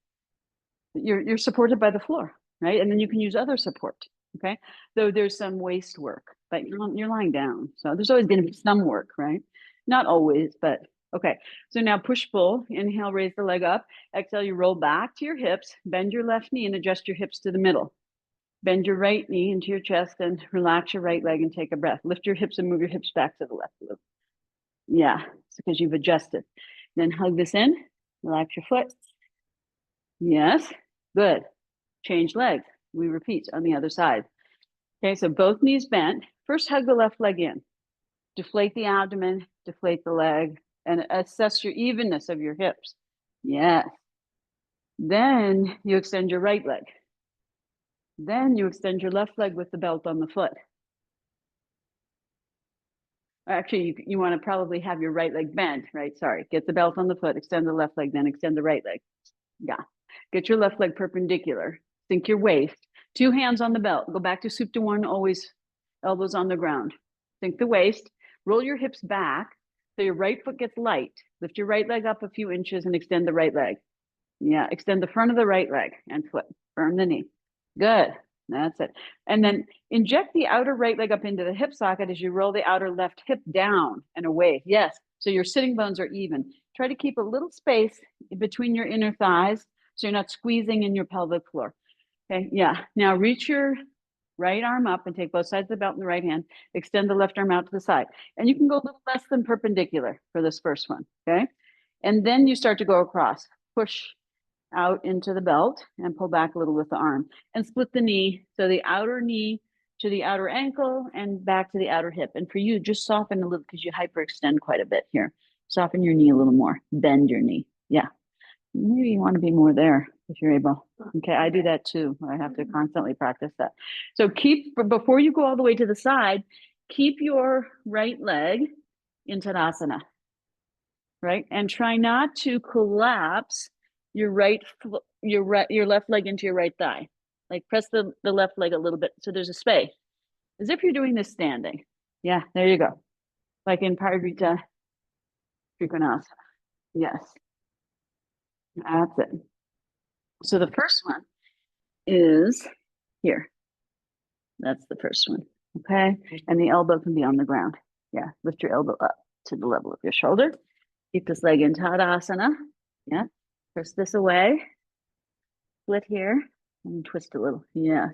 Speaker 1: You're supported by the floor, right? And then you can use other support. Okay. Though there's some waist work, but you're lying down. So there's always going to be some work, right? Not always, but okay. So now push pull, inhale, raise the leg up. Exhale, you roll back to your hips, bend your left knee and adjust your hips to the middle. Bend your right knee into your chest and relax your right leg and take a breath. Lift your hips and move your hips back to the left a little. Yeah, it's because you've adjusted. Then hug this in, relax your foot. Yes, good. Change legs. We repeat on the other side. Okay, so both knees bent. First, hug the left leg in. Deflate the abdomen, deflate the leg, and assess your evenness of your hips. Yes. Then you extend your right leg. Then you extend your left leg with the belt on the foot. Actually, you want to probably have your right leg bent, right? Sorry. Get the belt on the foot, extend the left leg, then extend the right leg. Yeah. Get your left leg perpendicular. Sink your waist. 2 hands on the belt. Go back to Supta 1, always elbows on the ground. Sink the waist. Roll your hips back so your right foot gets light. Lift your right leg up a few inches and extend the right leg. Yeah, extend the front of the right leg and foot. Firm the knee. Good. That's it. And then inject the outer right leg up into the hip socket as you roll the outer left hip down and away. Yes. So your sitting bones are even. Try to keep a little space between your inner thighs so you're not squeezing in your pelvic floor. Okay. Yeah. Now reach your right arm up and take both sides of the belt in the right hand. Extend the left arm out to the side. And you can go a little less than perpendicular for this first one. Okay. And then you start to go across. Push out into the belt and pull back a little with the arm and split the knee. So the outer knee to the outer ankle and back to the outer hip. And for you, just soften a little because you hyperextend quite a bit here. Soften your knee a little more, bend your knee. Yeah. Maybe you want to be more there. if you're able. Okay, I do that too. I have to constantly practice that. So before you go all the way to the side, keep your right leg in Tadasana, right? And try not to collapse your your left leg into your right thigh. Like press the left leg a little bit so there's a space, as if you're doing this standing. Yeah, there you go. Like in Parivrita Trikonasana. Yes, that's it. So the first one is here. That's the first one. Okay. And the elbow can be on the ground. Yeah. Lift your elbow up to the level of your shoulder. Keep this leg in Tadasana. Yeah. Press this away. Split here and twist a little. Yes.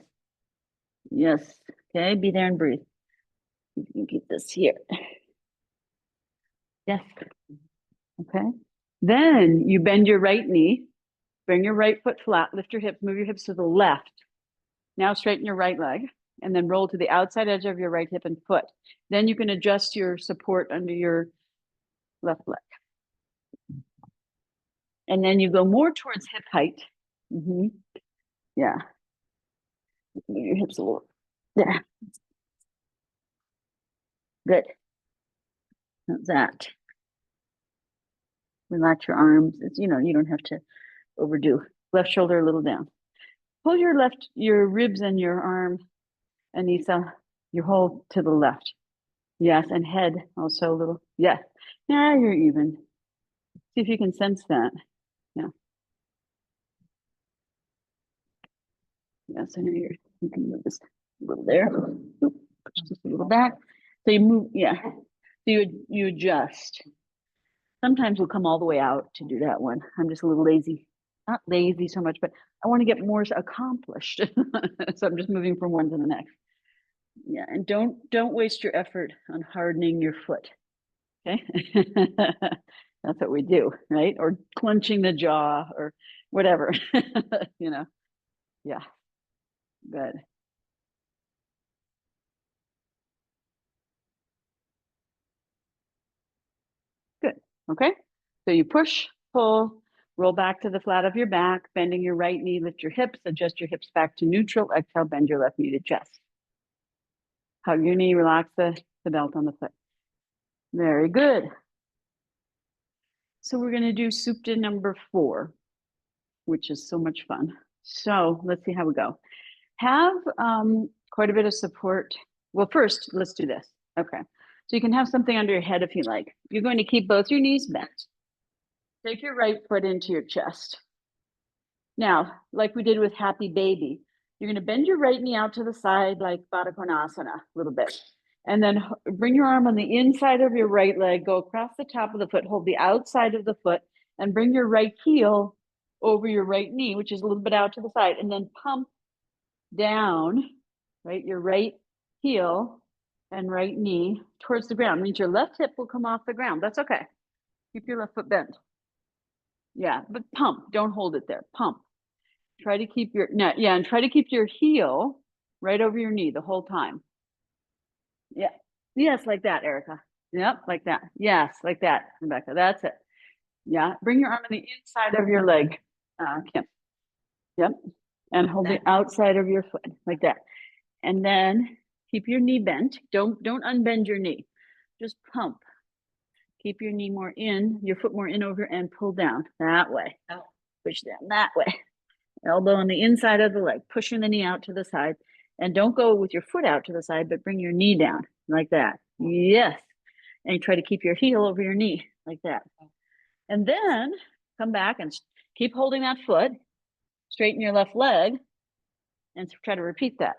Speaker 1: Yes. Okay. Be there and breathe. You can keep this here. Yes. Okay. Then you bend your right knee, bring your right foot flat, lift your hips, move your hips to the left. Now straighten your right leg and then roll to the outside edge of your right hip and foot. Then you can adjust your support under your left leg. And then you go more towards hip height. Mm-hmm. Yeah. Move your hips a little. There. Good. How's that? Relax your arms. It's, you don't have to overdo. Left shoulder a little down. Pull your ribs and your arm, Anissa, your whole to the left. Yes, and head also a little. Yes. Now you're even. See if you can sense that. Yeah. Yes, I know you can move this a little there. Oop, just a little back. So you move, yeah. So you adjust. Sometimes we'll come all the way out to do that one. I'm just a little lazy. Not lazy so much, but I want to get more accomplished. So I'm just moving from one to the next. Yeah, and don't waste your effort on hardening your foot. Okay. That's what we do, right? Or clenching the jaw or whatever. Yeah. Good. Good. Okay. So you push, pull, roll back to the flat of your back, bending your right knee, lift your hips, adjust your hips back to neutral, exhale, bend your left knee to chest. Hug your knee, relax the belt on the foot. Very good. So we're going to do Supta number 4, which is so much fun. So let's see how we go. Have quite a bit of support. Well, first, let's do this. Okay. So you can have something under your head if you like. You're going to keep both your knees bent. Take your right foot into your chest. Now, like we did with Happy Baby, you're going to bend your right knee out to the side like Baddha Konasana a little bit. And then bring your arm on the inside of your right leg, go across the top of the foot, hold the outside of the foot, and bring your right heel over your right knee, which is a little bit out to the side, and then pump down, right, your right heel and right knee towards the ground. Means your left hip will come off the ground. That's okay. Keep your left foot bent. Yeah, but pump. Don't hold it there. Pump. Try to keep and try to keep your heel right over your knee the whole time. Yeah. Yes, like that, Erica. Yep, like that. Yes, like that, Rebecca. That's it. Yeah. Bring your arm on the inside of your leg, Kim. Yep. And hold the outside of your foot like that. And then keep your knee bent. Don't unbend your knee. Just pump. Keep your knee more in, your foot more in over and pull down that way. Oh. Push down that way. Elbow on the inside of the leg, pushing the knee out to the side. And don't go with your foot out to the side, but bring your knee down like that. Yes. And you try to keep your heel over your knee like that. And then come back and keep holding that foot, straighten your left leg, and try to repeat that.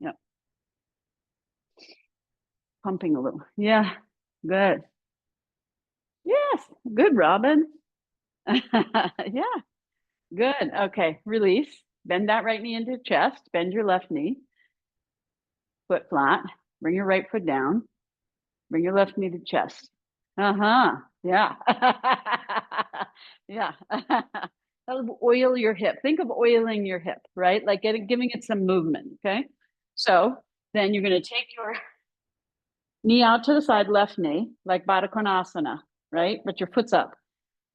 Speaker 1: Yep. Pumping a little. Yeah, good. Yes, good, Robin. Yeah, good. Okay, release. Bend that right knee into chest. Bend your left knee. Foot flat. Bring your right foot down. Bring your left knee to chest. Uh-huh. Yeah. Yeah. That'll oil your hip. Think of oiling your hip, right? Like giving it some movement. Okay. So then you're going to take your knee out to the side, left knee, like Baddha Konasana, right? But your foot's up.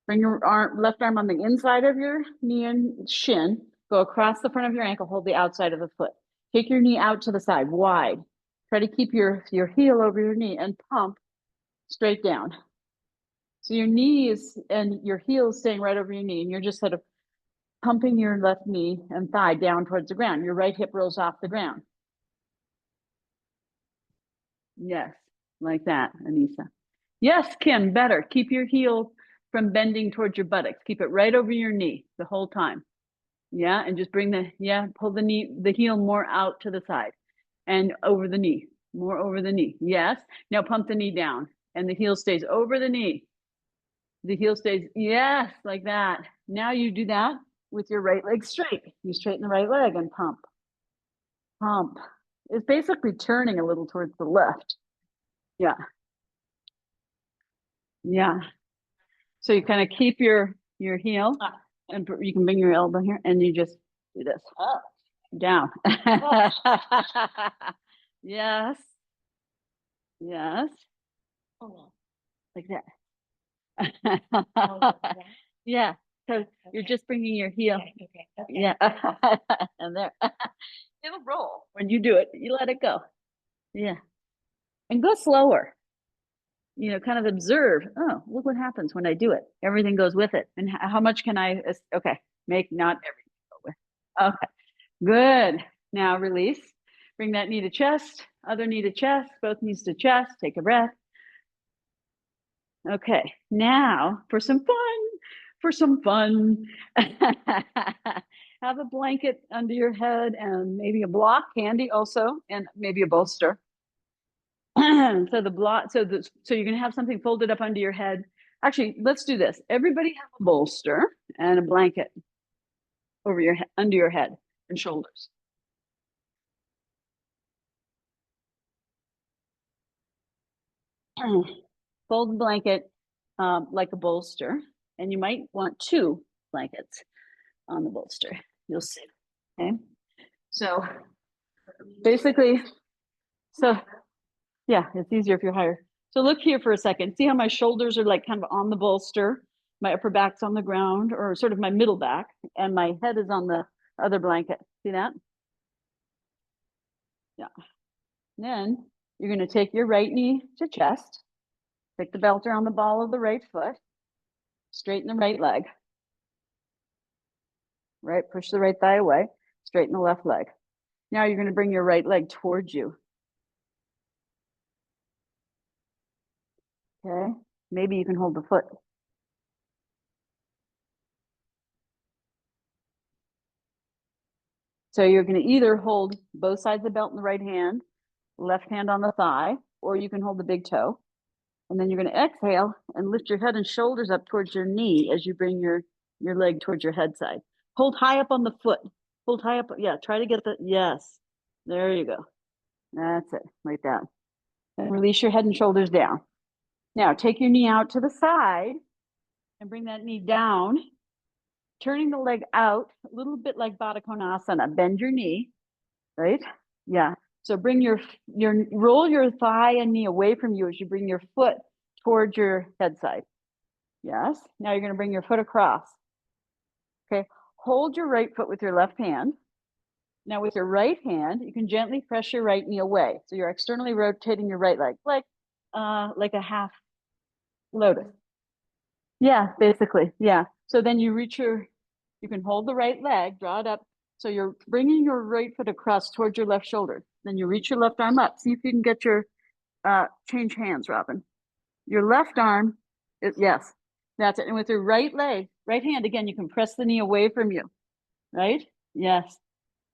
Speaker 1: Bring your left arm on the inside of your knee and shin. Go across the front of your ankle. Hold the outside of the foot. Take your knee out to the side, wide. Try to keep your heel over your knee and pump straight down. So your knees and your heel is staying right over your knee, and you're just sort of pumping your left knee and thigh down towards the ground. Your right hip rolls off the ground. Yes, like that, Anissa. Yes, Kim, better. Keep your heel from bending towards your buttocks. Keep it right over your knee the whole time. Yeah, and just bring pull the heel more out to the side and over the knee, more over the knee. Yes. Now pump the knee down and the heel stays over the knee. The heel stays, yes, like that. Now you do that with your right leg straight. You straighten the right leg and pump. Pump. It's basically turning a little towards the left. Yeah. Yeah. So you kind of keep your heel and you can bring your elbow here and you just do this. Up, down. Yes. Yes. Like that. Yeah. So you're just bringing your heel. Yeah. And there. It'll roll. When you do it, you let it go. Yeah. And go slower. You know, kind of observe. Oh, look what happens when I do it. Everything goes with it. And how much can I, okay, make not everything go with. Okay, good. Now release. Bring that knee to chest, other knee to chest, both knees to chest. Take a breath. Okay, now for some fun. Have a blanket under your head and maybe a block handy also, and maybe a bolster. So the block, so you're gonna have something folded up under your head. Actually, let's do this. Everybody have a bolster and a blanket over your head, under your head and shoulders. Fold the blanket like a bolster, and you might want 2 blankets on the bolster. You'll see. Okay. So basically, yeah, it's easier if you're higher. So look here for a second. See how my shoulders are like kind of on the bolster? My upper back's on the ground, or sort of my middle back, and my head is on the other blanket. See that? Yeah. Then you're going to take your right knee to chest, take the belt around the ball of the right foot, straighten the right leg. Right, push the right thigh away, straighten the left leg. Now you're going to bring your right leg towards you. Okay, maybe you can hold the foot. So you're going to either hold both sides of the belt in the right hand, left hand on the thigh, or you can hold the big toe. And then you're going to exhale and lift your head and shoulders up towards your knee as you bring your leg towards your head side. Hold high up on the foot. Hold high up. Yeah, try to get the, yes. There you go. That's it, like that. And release your head and shoulders down. Now take your knee out to the side and bring that knee down, turning the leg out a little bit like Baddha Konasana. Bend your knee, right? Yeah. So bring roll your thigh and knee away from you as you bring your foot towards your head side. Yes. Now you're going to bring your foot across. Okay. Hold your right foot with your left hand. Now with your right hand, you can gently press your right knee away. So you're externally rotating your right leg, like a half lotus. Yeah, basically. Yeah. So then you can hold the right leg, draw it up. So you're bringing your right foot across towards your left shoulder. Then you reach your left arm up. See if you can get your, change hands, Robin. Your left arm, yes, that's it. And with your right hand, again, you can press the knee away from you, right? Yes.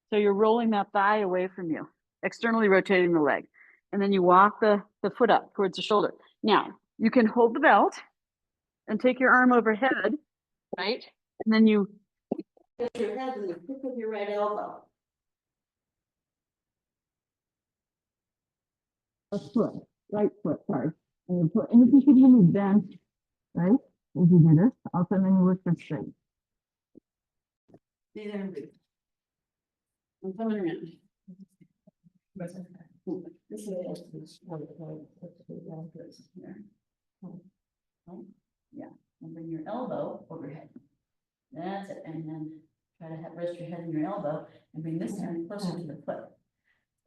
Speaker 1: So you're rolling that thigh away from you, externally rotating the leg. And then you walk the foot up towards the shoulder. Now, you can hold the belt and take your arm overhead, right? And then you get your head in the crook of your right elbow. Right foot, sorry. And if you should really bend, right? If you do this, also then you lift it straight. See there. I'm coming around. This is yeah. and bring your elbow overhead. That's it, and then try to rest your head in your elbow and bring this hand closer to the foot.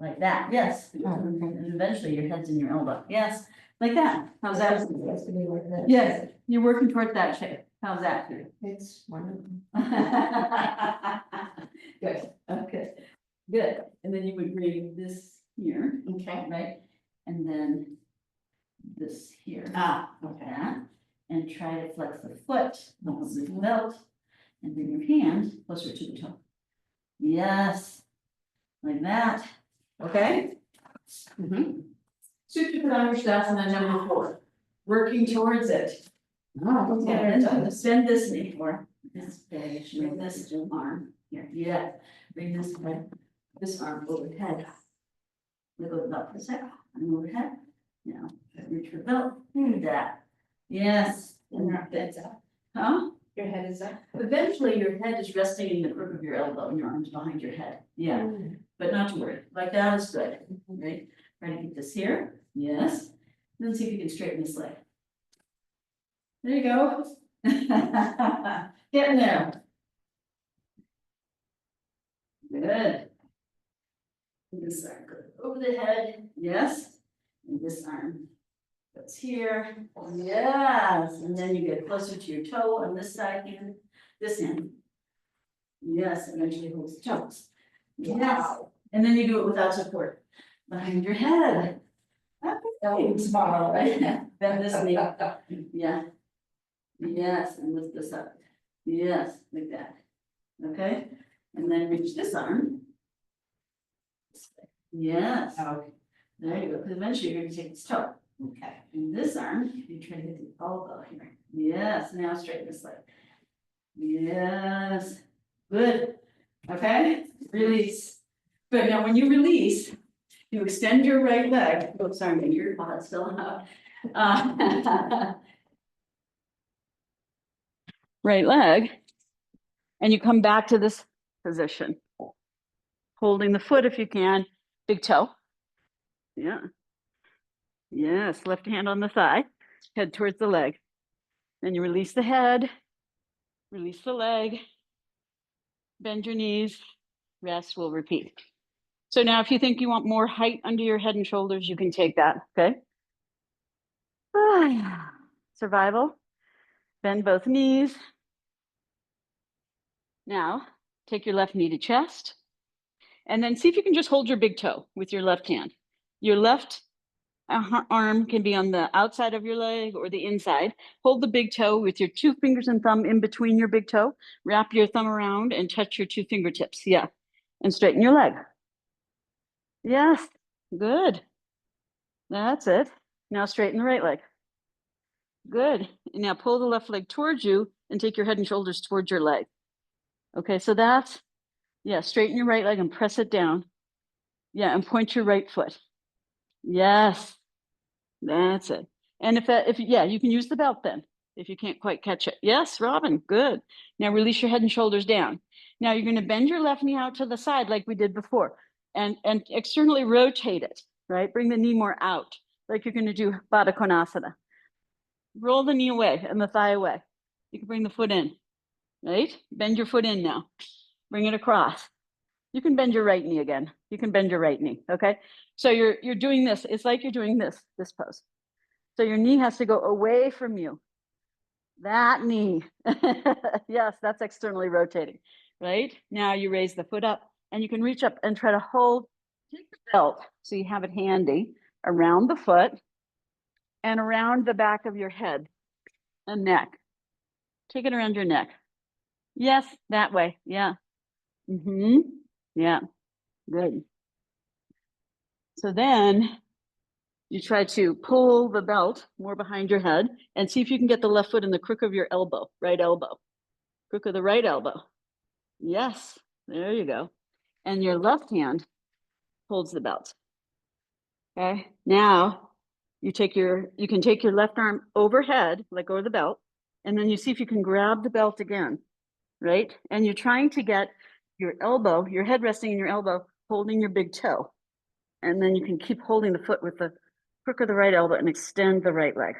Speaker 1: Like that, yes. And eventually your head's in your elbow. Yes, like that. How's that? Yes, you're working towards that shape. How's that for you?
Speaker 2: It's wonderful.
Speaker 1: Good, okay, good. And then you would bring this here,
Speaker 2: Okay.
Speaker 1: right? And then this here.
Speaker 2: Okay.
Speaker 1: That, and try to flex the foot, almost the belt, and bring your hand closer to the toe. Yes, like that. Okay?
Speaker 2: Sutrapurusharasana number 4. Working towards it.
Speaker 1: Oh,
Speaker 2: Yeah,
Speaker 1: bend this knee or this page, bring this arm here. Yeah, bring this arm overhead. Wiggle it up for a second, and overhead. Now, reach your belt, do that. Yes.
Speaker 2: And your head's up.
Speaker 1: Huh?
Speaker 2: Your head is up.
Speaker 1: Eventually, your head is resting in the crook of your elbow and your arms behind your head. Yeah, but not to worry. Like that is good, right? Try to keep this here. Yes. Then see if you can straighten this leg. There you go. Getting there. Good. This arm goes over the head, yes. And this arm goes here, yes. And then you get closer to your toe on this side hand, this hand. Yes, eventually holds the toes. Yes.
Speaker 2: Wow.
Speaker 1: And then you do it without support. Behind your head. Okay.
Speaker 2: Small, right?
Speaker 1: Bend this knee. Yeah. Yes, and lift this up. Yes, like that. Okay, and then reach this arm. Yes,
Speaker 2: Okay.
Speaker 1: there you go, because eventually you're gonna take this toe.
Speaker 2: Okay.
Speaker 1: And this arm, you try to get the elbow here. Yes, now straighten this leg. Yes, good. Okay, release. Good, now when you release, you extend your right leg. Oh, sorry, make your quad still out. Right leg, and you come back to this position. Holding the foot if you can, big toe. Yeah. Yes, left hand on the thigh, head towards the leg. Then you release the head, release the leg, bend your knees, rest, we'll repeat. So now if you think you want more height under your head and shoulders, you can take that, okay? Survival, bend both knees. Now, take your left knee to chest, and then see if you can just hold your big toe with your left hand. Your left arm can be on the outside of your leg or the inside. Hold the big toe with your 2 fingers and thumb in between your big toe. Wrap your thumb around and touch your 2 fingertips. Yeah. And straighten your leg. Yes. Good. That's it. Now straighten the right leg. Good. And now pull the left leg towards you and take your head and shoulders towards your leg. Okay, so that's, yeah, straighten your right leg and press it down. Yeah, and point your right foot. Yes. That's it. And if yeah, you can use the belt then, if you can't quite catch it. Yes, Robin, good. Now release your head and shoulders down. Now you're going to bend your left knee out to the side like we did before and externally rotate it, right? Bring the knee more out, like you're going to do Baddha Konasana. Roll the knee away and the thigh away. You can bring the foot in, right? Bend your foot in now. Bring it across. You can bend your right knee again. You can bend your right knee, okay? So you're doing this. It's like you're doing this pose. So your knee has to go away from you. That knee. Yes, that's externally rotating, right? Now you raise the foot up and you can reach up and try to hold, take the belt so you have it handy around the foot and around the back of your head and neck. Take it around your neck. Yes, that way. Yeah. Yeah, good. So then you try to pull the belt more behind your head and see if you can get the left foot in the crook of your elbow, right elbow, crook of the right elbow. Yes, there you go. And your left hand holds the belt. Okay, now you can take your left arm overhead, let go of the belt, and then you see if you can grab the belt again, right? And you're trying to get your elbow, your head resting in your elbow, holding your big toe. And then you can keep holding the foot with the crook of the right elbow and extend the right leg.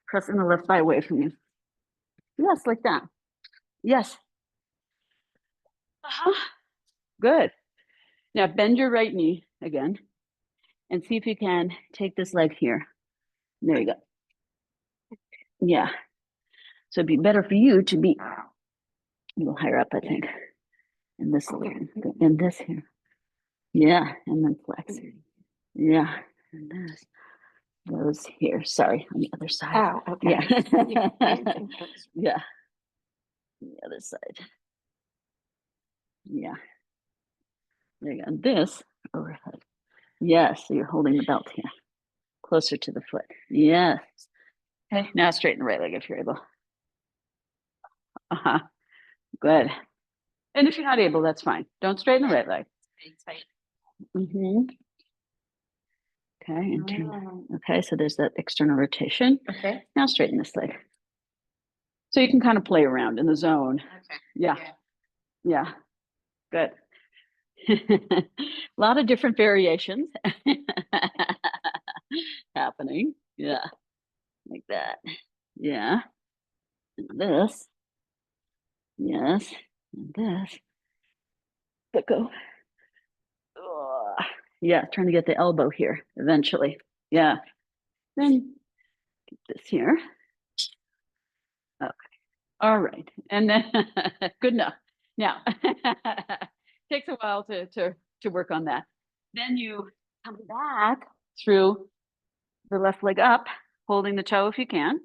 Speaker 1: Pressing the left thigh away from you. Yes, like that. Yes. Good. Now bend your right knee again and see if you can take this leg here. There you go. Yeah. So it'd be better for you to be a little higher up, I think. And this and this here. Yeah. And then flex. Yeah. And this goes here. Sorry, on the other side.
Speaker 3: Oh, okay.
Speaker 1: Yeah. Yeah. The other side. Yeah. There you go. This overhead. Yes. So you're holding the belt here. Closer to the foot. Yes. Okay. Now straighten the right leg if you're able. Uh-huh. Good. And if you're not able, that's fine. Don't straighten the right leg. Mm-hmm. Okay. And turn. Okay. So there's that external rotation.
Speaker 3: Okay.
Speaker 1: Now straighten this leg. So you can kind of play around in the zone.
Speaker 3: Okay.
Speaker 1: Yeah. Yeah. Good. A lot of different variations happening. Yeah. Like that. Yeah. And this. Yes. And this. But go. Yeah. Trying to get the elbow here eventually. Yeah. Then keep this here. Okay. All right. And then good enough. Now takes a while to work on that. Then you come back through the left leg up, holding the toe if you can.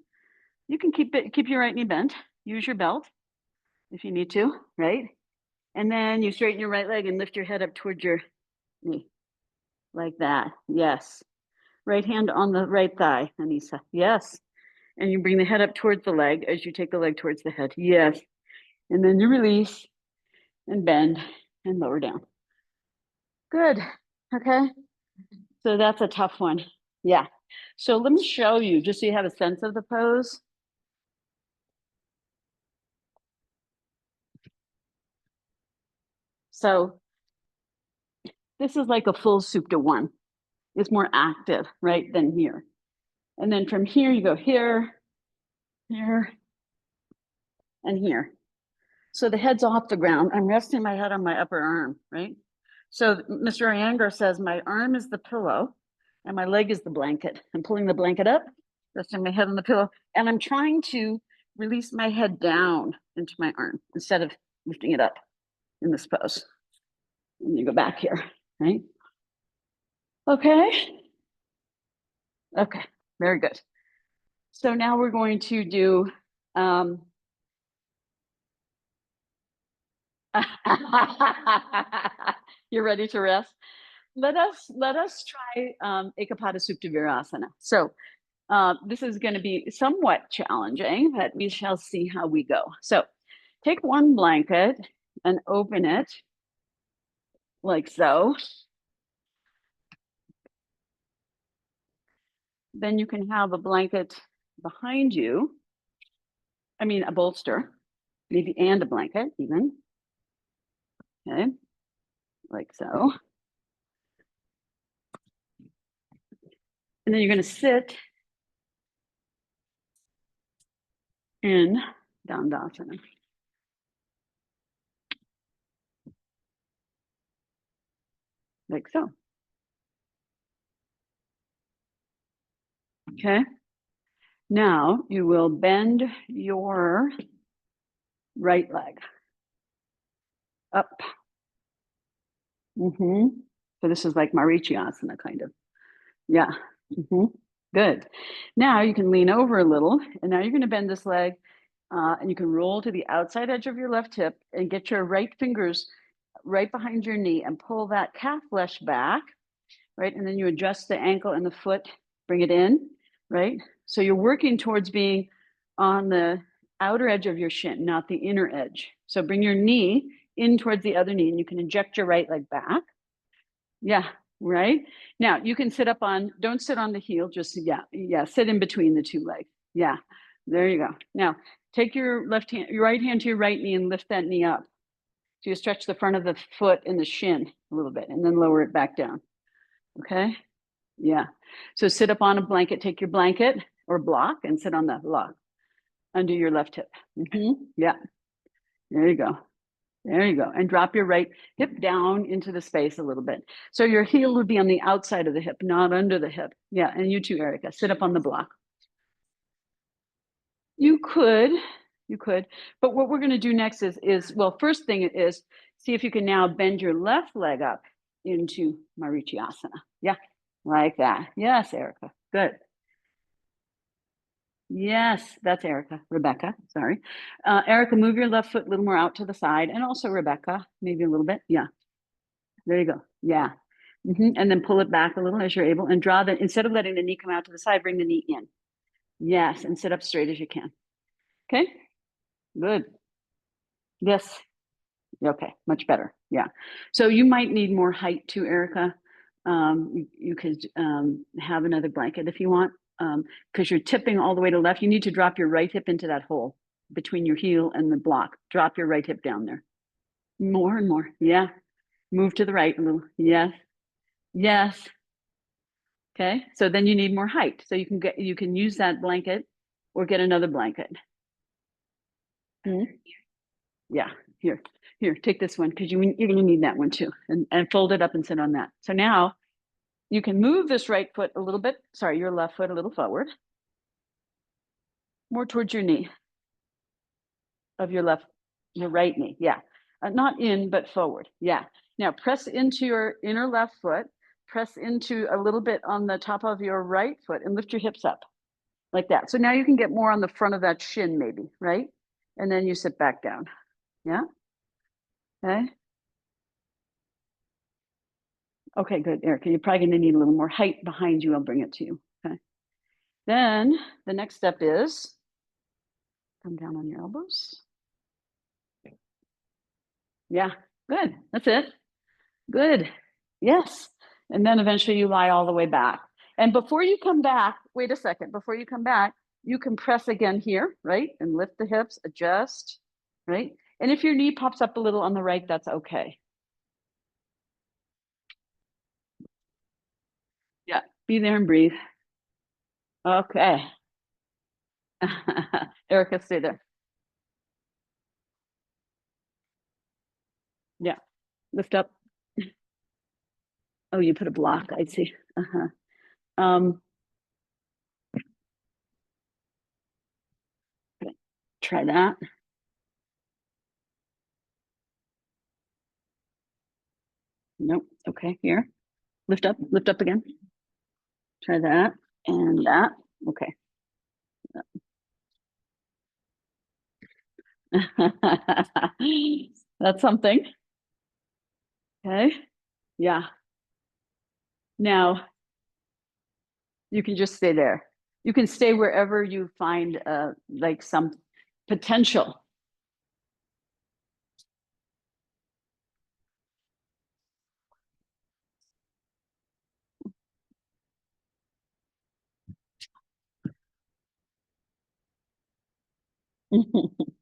Speaker 1: You can keep your right knee bent. Use your belt if you need to, right? And then you straighten your right leg and lift your head up towards your knee. Like that. Yes. Right hand on the right thigh, Anissa. Yes. And you bring the head up towards the leg as you take the leg towards the head. Yes. And then you release and bend and lower down. Good. Okay. So that's a tough one. Yeah. So let me show you just so you have a sense of the pose. So this is like a full supta one. It's more active, right, than here. And then from here, you go here, here, and here. So the head's off the ground. I'm resting my head on my upper arm, right? So Mr. Iyengar says my arm is the pillow and my leg is the blanket. I'm pulling the blanket up, resting my head on the pillow, and I'm trying to release my head down into my arm instead of lifting it up in this pose. And you go back here, right? Okay. Okay, very good. So now we're going to do you're ready to rest. Let us try Ekapada Supta Virasana. So this is going to be somewhat challenging, but we shall see how we go. So take one blanket and open it like so. Then you can have a blanket behind you. I mean, a bolster, maybe, and a blanket even. Okay, like so. And then you're going to sit in Dandasana. Like so. Okay. Now you will bend your right leg up. So this is like Marichyasana kind of. Yeah. Good. Now you can lean over a little, and now you're going to bend this leg, and you can roll to the outside edge of your left hip and get your right fingers right behind your knee and pull that calf flesh back, right? And then you adjust the ankle and the foot, bring it in, right? So you're working towards being on the outer edge of your shin, not the inner edge. So bring your knee in towards the other knee, and you can inject your right leg back. Yeah, right? Now you can sit up on, don't sit on the heel, just, yeah, sit in between the two legs. Yeah, there you go. Now take your left hand, your right hand to your right knee and lift that knee up. So you stretch the front of the foot and the shin a little bit and then lower it back down. Okay. Yeah. So sit up on a blanket, take your blanket or block and sit on that block. under your left hip. Yeah, there you go. There you go. And drop your right hip down into the space a little bit. So your heel would be on the outside of the hip, not under the hip. Yeah, and you too, Erica, sit up on the block. You could, but what we're going to do next is, well, first thing is see if you can now bend your left leg up into Marichyasana. Yeah, like that. Yes, Erica, good. Yes, that's Erica, Rebecca, sorry. Erica, move your left foot a little more out to the side, and also Rebecca, maybe a little bit. Yeah, there you go. Yeah. And then pull it back a little as you're able, and draw the, instead of letting the knee come out to the side, bring the knee in. Yes, and sit up straight as you can. Okay, good. Yes. Okay, much better. Yeah. So you might need more height too, Erica. You could have another blanket if you want, because you're tipping all the way to left. You need to drop your right hip into that hole between your heel and the block. Drop your right hip down there. More and more. Yeah. Move to the right a little. Yes. Yes. Okay. So then you need more height. So you can use that blanket or get another blanket. Yeah. Here, take this one because you're going to need that one too, and fold it up and sit on that. So now you can move this right foot a little bit. Sorry, your left foot a little forward, more towards your knee of your right knee. Yeah, not in, but forward. Yeah. Now press into your inner left foot. Press into a little bit on the top of your right foot and lift your hips up like that. So now you can get more on the front of that shin, maybe, right? And then you sit back down. Yeah. Okay. Okay, good, Erica. You're probably going to need a little more height behind you. I'll bring it to you. Okay. Then the next step is come down on your elbows. Yeah, good. That's it. Good. Yes. And then eventually you lie all the way back. And before you come back, wait a second. Before you come back, you can press again here, right? And lift the hips, adjust, right? And if your knee pops up a little on the right, that's okay. Yeah, be there and breathe. Okay. Erica, stay there. Yeah, lift up. Oh, you put a block, I see. Okay, try that. Nope, okay, here. Lift up again. Try that and that. Okay. That's something. Okay. Yeah. Now you can just stay there. You can stay wherever you find like some potential.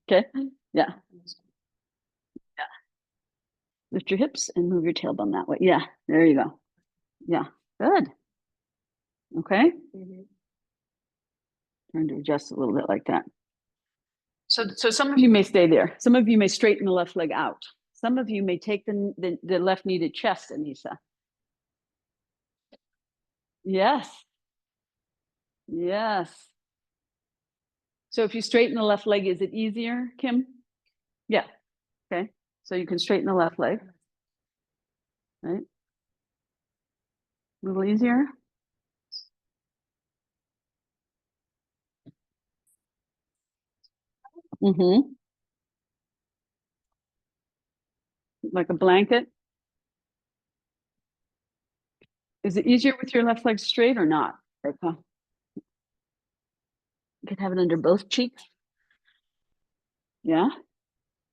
Speaker 1: Okay. Yeah. Yeah. Lift your hips and move your tailbone that way. Yeah. There you go. Yeah. Good. Okay. Trying to adjust a little bit like that. So some of you may stay there. Some of you may straighten the left leg out. Some of you may take the left knee to chest, Anissa. Yes. Yes. So if you straighten the left leg, is it easier, Kim? Yeah. Okay. So you can straighten the left leg. Right. A little easier. Like a blanket. Is it easier with your left leg straight or not? You could have it under both cheeks. Yeah.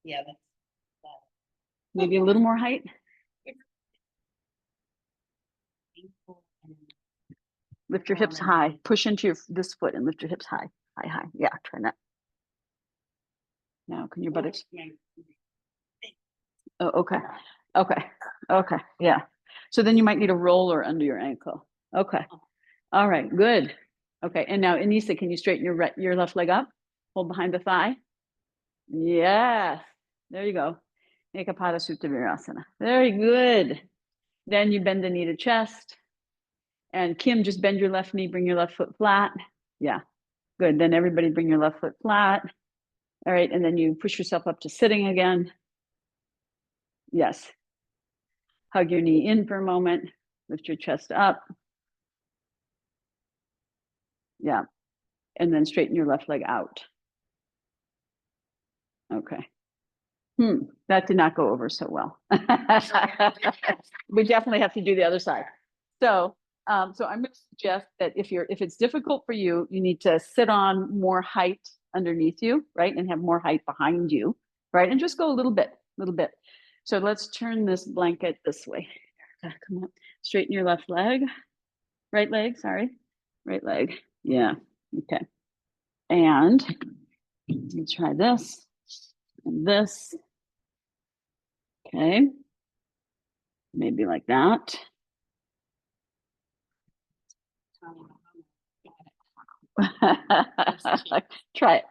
Speaker 2: Yeah.
Speaker 1: Maybe a little more height. Lift your hips high. Push into this foot and lift your hips high. High. Yeah, try that. Now, can your buttocks? Oh, okay. Okay. Yeah. So then you might need a roller under your ankle. Okay. All right. Good. Okay. And now, Anissa, can you straighten your left leg up? Hold behind the thigh. Yes. There you go. Ekapada Supta Virasana. Very good. Then you bend the knee to chest. And Kim, just bend your left knee, bring your left foot flat. Yeah, good. Then everybody bring your left foot flat. All right, and then you push yourself up to sitting again. Yes. Hug your knee in for a moment. Lift your chest up. Yeah. And then straighten your left leg out. Okay. That did not go over so well. We definitely have to do the other side. So, so I'm going to suggest that if it's difficult for you, you need to sit on more height underneath you, right? And have more height behind you, right? And just go a little bit. So let's turn this blanket this way. Come up, straighten your left leg, right leg, sorry, right leg. Yeah, okay. And let's try this and this. Okay, maybe like that. Try it.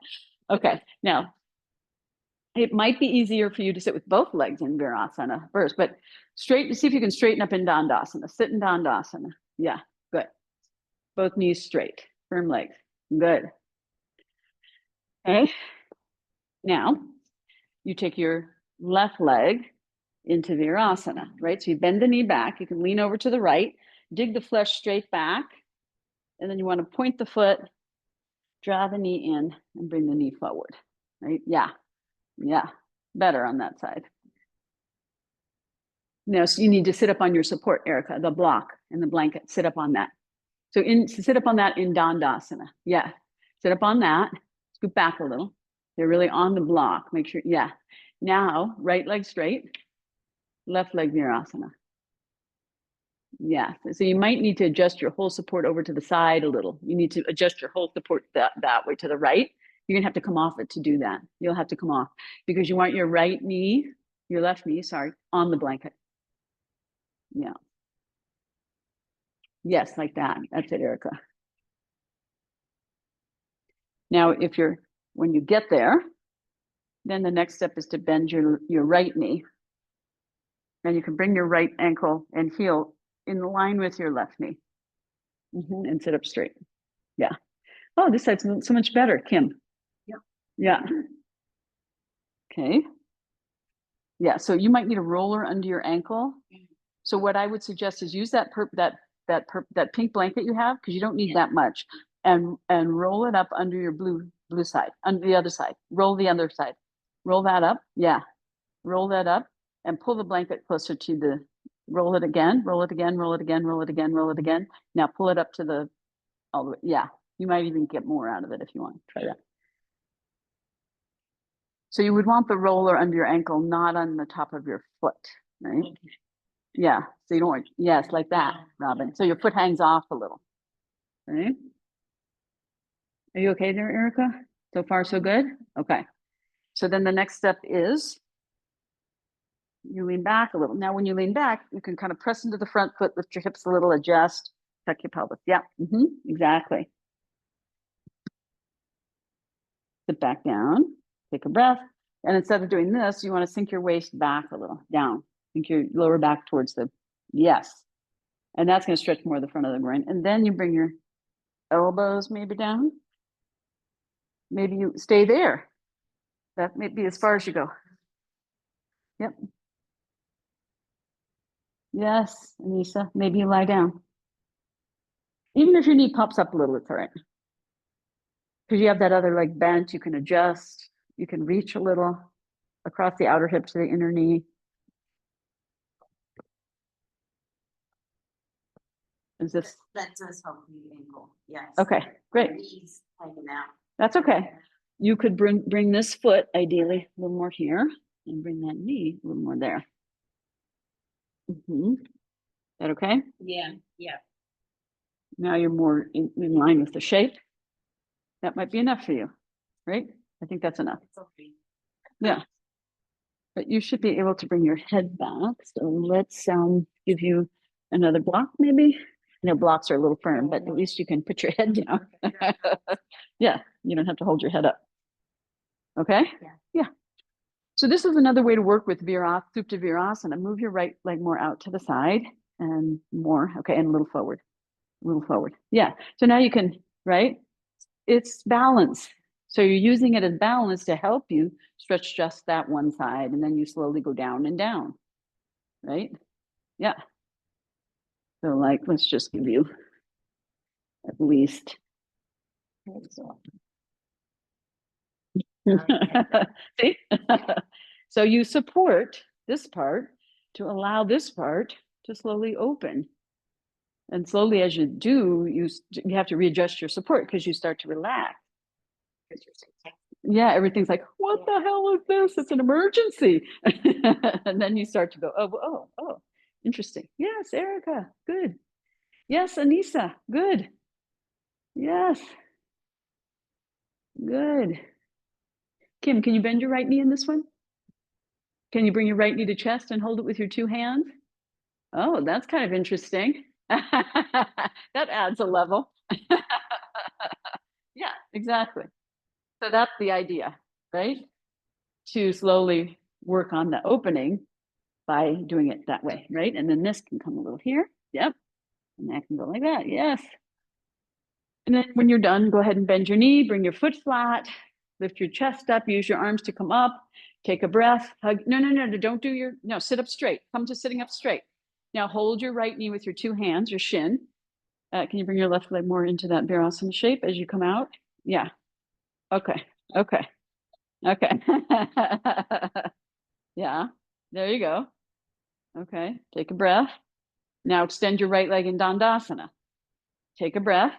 Speaker 1: Okay, now it might be easier for you to sit with both legs in Virasana first, but see if you can straighten up in Dandasana. Sit in Dandasana. Yeah, good. Both knees straight, firm legs. Good. Okay. Now you take your left leg into Virasana, right? So you bend the knee back. You can lean over to the right, dig the flesh straight back, and then you want to point the foot, draw the knee in, and bring the knee forward, right? Yeah, better on that side. No, so you need to sit up on your support, Erica, the block and the blanket, sit up on that. So sit up on that in Dandasana. Yeah, sit up on that, scoot back a little. They're really on the block, make sure, yeah. Now, right leg straight, left leg Virasana. Yeah, so you might need to adjust your whole support over to the side a little. You need to adjust your whole support that way to the right. You're gonna have to come off it to do that. You'll have to come off because you want your right knee, your left knee, sorry, on the blanket. Yeah. Yes, like that. That's it, Erica. Now, when you get there, then the next step is to bend your right knee. And you can bring your right ankle and heel in line with your left knee. And sit up straight. Yeah. Oh, this side's so much better, Kim. Yeah. Okay. Yeah, so you might need a roller under your ankle. So what I would suggest is use that pink blanket you have, because you don't need that much, and roll it up under your blue side, under the other side. Roll the other side. Roll that up. Yeah. Roll that up and pull the blanket closer to the, roll it again, roll it again, roll it again, roll it again, roll it again. Now pull it up to all the way. Yeah. You might even get more out of it if you want. Try that. So you would want the roller under your ankle, not on the top of your foot, right? Okay. Yeah, so you don't want, yes, like that, Robin. So your foot hangs off a little, right? Are you okay there, Erica? So far, so good? Okay. So then the next step is you lean back a little. Now, when you lean back, you can kind of press into the front foot, lift your hips a little, adjust, tuck your pelvis. Yeah, exactly. Sit back down, take a breath. And instead of doing this, you want to sink your waist back a little, down. Sink your lower back towards yes. And that's going to stretch more the front of the groin. And then you bring your elbows maybe down. Maybe you stay there. That may be as far as you go. Yep. Yes, Anissa, maybe you lie down. Even if your knee pops up a little, it's all right. Because you have that other leg bent, you can adjust. You can reach a little across the outer hip to the inner knee. Is this?
Speaker 2: That does help the ankle, yes.
Speaker 1: Okay, great.
Speaker 2: Knees hanging out.
Speaker 1: That's okay. You could bring this foot ideally a little more here and bring that knee a little more there. Is that okay?
Speaker 2: Yeah.
Speaker 1: Now you're more in line with the shape. That might be enough for you, right? I think that's enough.
Speaker 2: It's okay.
Speaker 1: Yeah. But you should be able to bring your head back. So let's give you another block maybe. I know blocks are a little firm, but at least you can put your head down. Yeah, you don't have to hold your head up. Okay?
Speaker 2: Yeah.
Speaker 1: Yeah. So this is another way to work with Supta Virasana. Move your right leg more out to the side and more. Okay, and a little forward. A little forward. Yeah. So now you can, right? It's balance. So you're using it as balance to help you stretch just that one side, and then you slowly go down and down. Right? Yeah. So like, let's just give you at least. See? So you support this part to allow this part to slowly open. And slowly as you do, you have to readjust your support because you start to relax. Yeah, everything's like, what the hell is this? It's an emergency. And then you start to go, oh, interesting. Yes, Erica, good. Yes, Anissa, good. Yes, good. Kim, can you bend your right knee in this one? Can you bring your right knee to chest and hold it with your two hands? Oh, that's kind of interesting. That adds a level. Yeah, exactly. So that's the idea, right? To slowly work on the opening by doing it that way, right? And then this can come a little here. Yep. And that can go like that. Yes. And then when you're done, go ahead and bend your knee, bring your foot flat, lift your chest up, use your arms to come up, take a breath, hug. No, don't do your, no, sit up straight. Come to sitting up straight. Now hold your right knee with your two hands, your shin. Can you bring your left leg more into that Virasana shape as you come out? Yeah. Okay. Okay. Okay. Yeah. There you go. Okay. Take a breath. Now extend your right leg in Dandasana. Take a breath.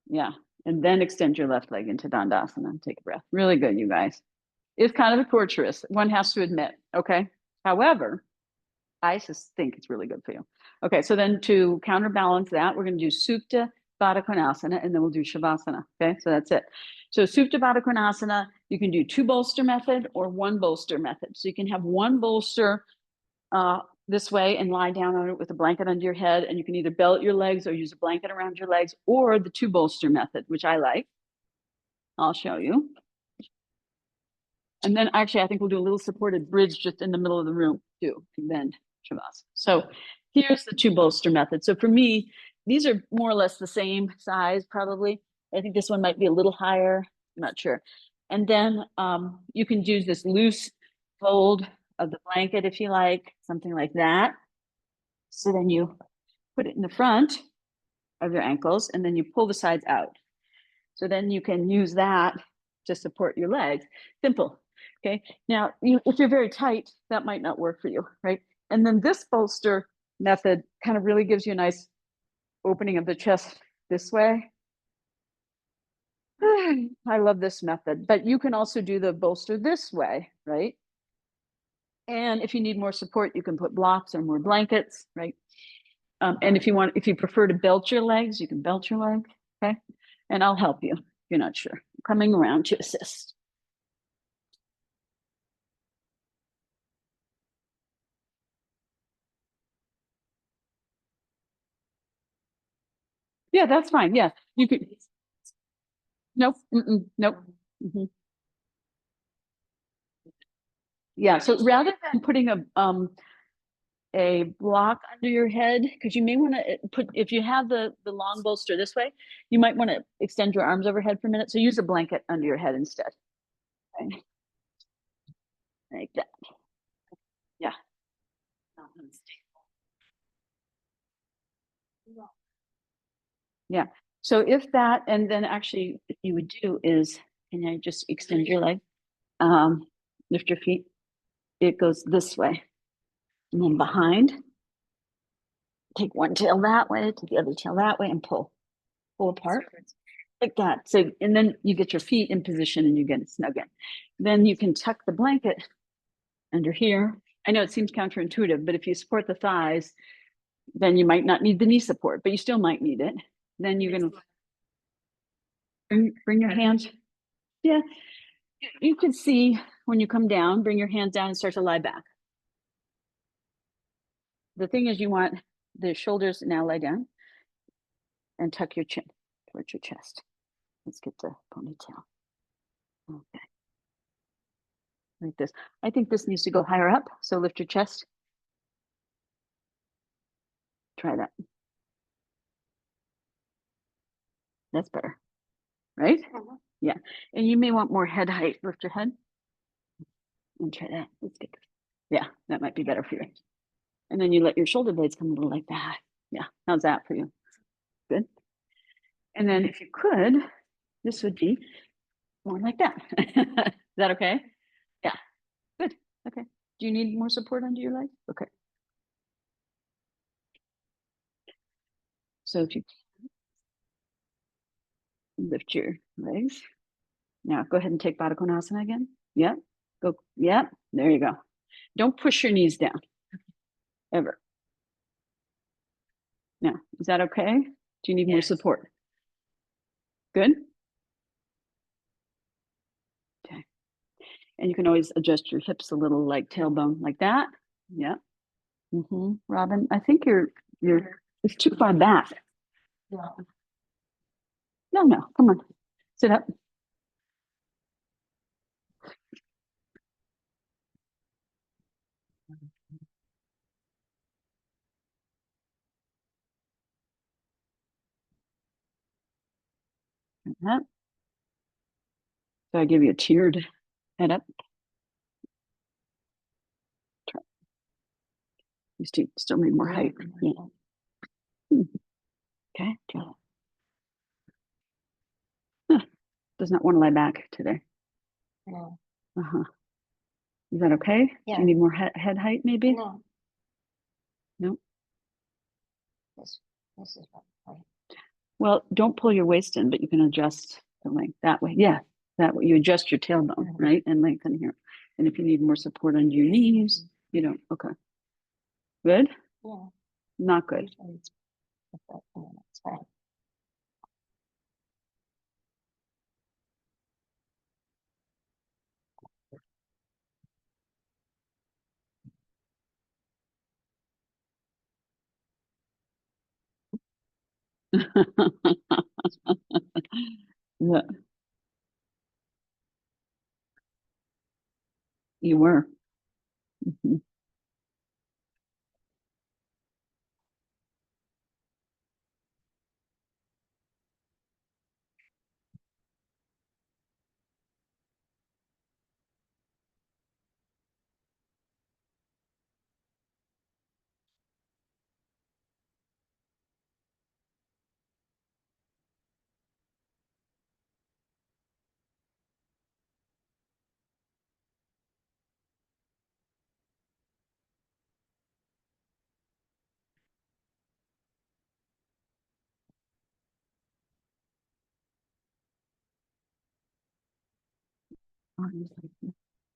Speaker 1: Yeah. And then extend your left leg into Dandasana. Take a breath. Really good, you guys. It's kind of torturous. One has to admit. Okay. However, I just think it's really good for you. Okay. So then to counterbalance that, we're going to do Supta Baddha Konasana and then we'll do Shavasana. Okay. So that's it. So Supta Baddha Konasana, you can do 2 bolster method or 1 bolster method. So you can have 1 bolster this way and lie down on it with a blanket under your head. And you can either belt your legs or use a blanket around your legs or the 2 bolster method, which I like. I'll show you. And then actually, I think we'll do a little supported bridge just in the middle of the room too, and then Shavasana. So here's the 2 bolster method. So for me, these are more or less the same size, probably. I think this one might be a little higher. I'm not sure. And then you can use this loose fold of the blanket if you like, something like that. So then you put it in the front of your ankles and then you pull the sides out. So then you can use that to support your legs. Simple. Okay. Now, if you're very tight, that might not work for you, right? And then this bolster method kind of really gives you a nice opening of the chest this way. I love this method, but you can also do the bolster this way, right? And if you need more support, you can put blocks or more blankets, right? And if you prefer to belt your legs, you can belt your leg, okay? And I'll help you if you're not sure. I'm coming around to assist. Yeah, that's fine. Yeah, you could. Nope. Nope. Mhm. Yeah. So rather than putting a block under your head, because you may want to put, if you have the long bolster this way, you might want to extend your arms overhead for a minute. So use a blanket under your head instead. Okay. Like that. Yeah. Yeah. So if that, and then actually what you would do is, can I just extend your leg? Lift your feet. It goes this way. And then behind, take one tail that way, take the other tail that way, and pull apart like that. So, and then you get your feet in position and you get it snug in. Then you can tuck the blanket under here. I know it seems counterintuitive, but if you support the thighs, then you might not need the knee support, but you still might need it. Then you're going to bring your hands. Yeah, you can see when you come down, bring your hands down and start to lie back. The thing is, you want the shoulders now lie down and tuck your chin towards your chest. Let's get the ponytail. Okay. Like this. I think this needs to go higher up. So lift your chest. Try that. That's better, right? Yeah. And you may want more head height. Lift your head and try that. Let's get this. Yeah, that might be better for you. And then you let your shoulder blades come a little like that. Yeah. How's that for you? Good. And then if you could, this would be more like that. Is that okay? Yeah. Good. Okay. Do you need more support under your legs? Okay. So if you lift your legs. Now go ahead and take Baddha Konasana again. Yep. Go. Yep. There you go. Don't push your knees down ever. Now, is that okay? Do you need more support? Good. Okay. And you can always adjust your hips a little, like tailbone, like that. Yeah. Robin, I think you're it's too far back.
Speaker 2: No.
Speaker 1: No, come on. Sit up. Like that. So I give you a tiered head up. Try. You still need more height. Yeah. Okay. Try that. Huh. Does not want to lie back today.
Speaker 2: No.
Speaker 1: Uh-huh. Is that okay?
Speaker 2: Yeah.
Speaker 1: Do you need more head height maybe?
Speaker 2: No.
Speaker 1: No.
Speaker 2: This is right.
Speaker 1: Well, don't pull your waist in, but you can adjust the length that way. Yeah, that way you adjust your tailbone, right? And lengthen here. And if you need more support under your knees, you don't. Okay. Good?
Speaker 2: Yeah.
Speaker 1: Not good.
Speaker 2: It's fine.
Speaker 1: Yeah, you were. Mhm.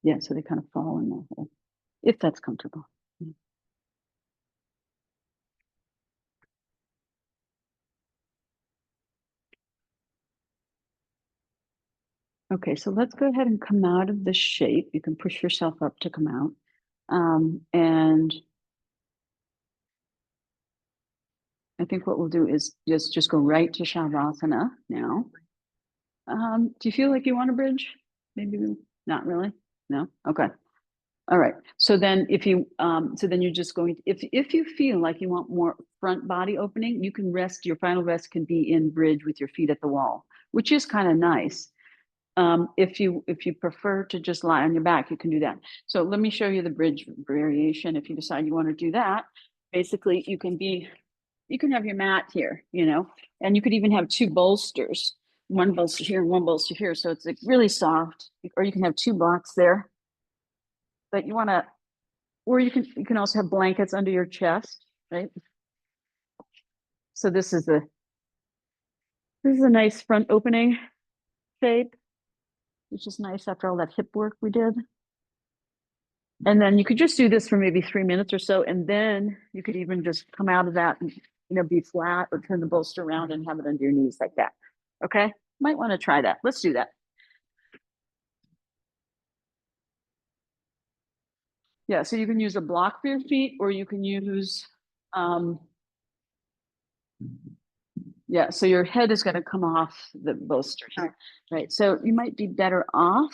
Speaker 1: Yeah, so they kind of fall in that hole, if that's comfortable. Okay, so let's go ahead and come out of the shape. You can push yourself up to come out. And I think what we'll do is just go right to Shavasana now. Do you feel like you want a bridge? Maybe not really? No? Okay. All right. So then you're just going to, if you feel like you want more front body opening, you can rest, your final rest can be in bridge with your feet at the wall, which is kind of nice. If you prefer to just lie on your back, you can do that. So let me show you the bridge variation. If you decide you want to do that, basically you can have your mat here, and you could even have two bolsters, one bolster here, one bolster here. So it's like really soft, or you can have two blocks there. But you want to, or you can also have blankets under your chest, right? So this is a nice front opening shape, which is nice after all that hip work we did. And then you could just do this for maybe 3 minutes or so, and then you could even just come out of that and be flat, or turn the bolster around and have it under your knees like that. Okay, might want to try that. Let's do that. Yeah, so you can use a block for your feet, or you can use Yeah, so your head is going to come off the bolster here, right? So you might be better off.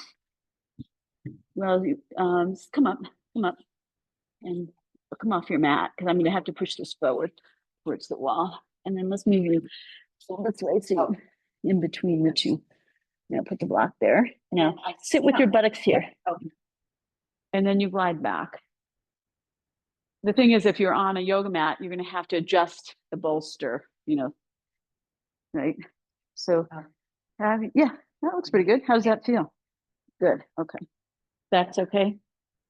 Speaker 1: Well, come up, and come off your mat because I'm going to have to push this forward towards the wall, and then let's move you this way so in between the two. Now put the block there. Now sit with your buttocks here, and then you glide back. The thing is, if you're on a yoga mat, you're going to have to adjust the bolster, right? So, yeah, that looks pretty good. How does that feel? Good. Okay. That's okay.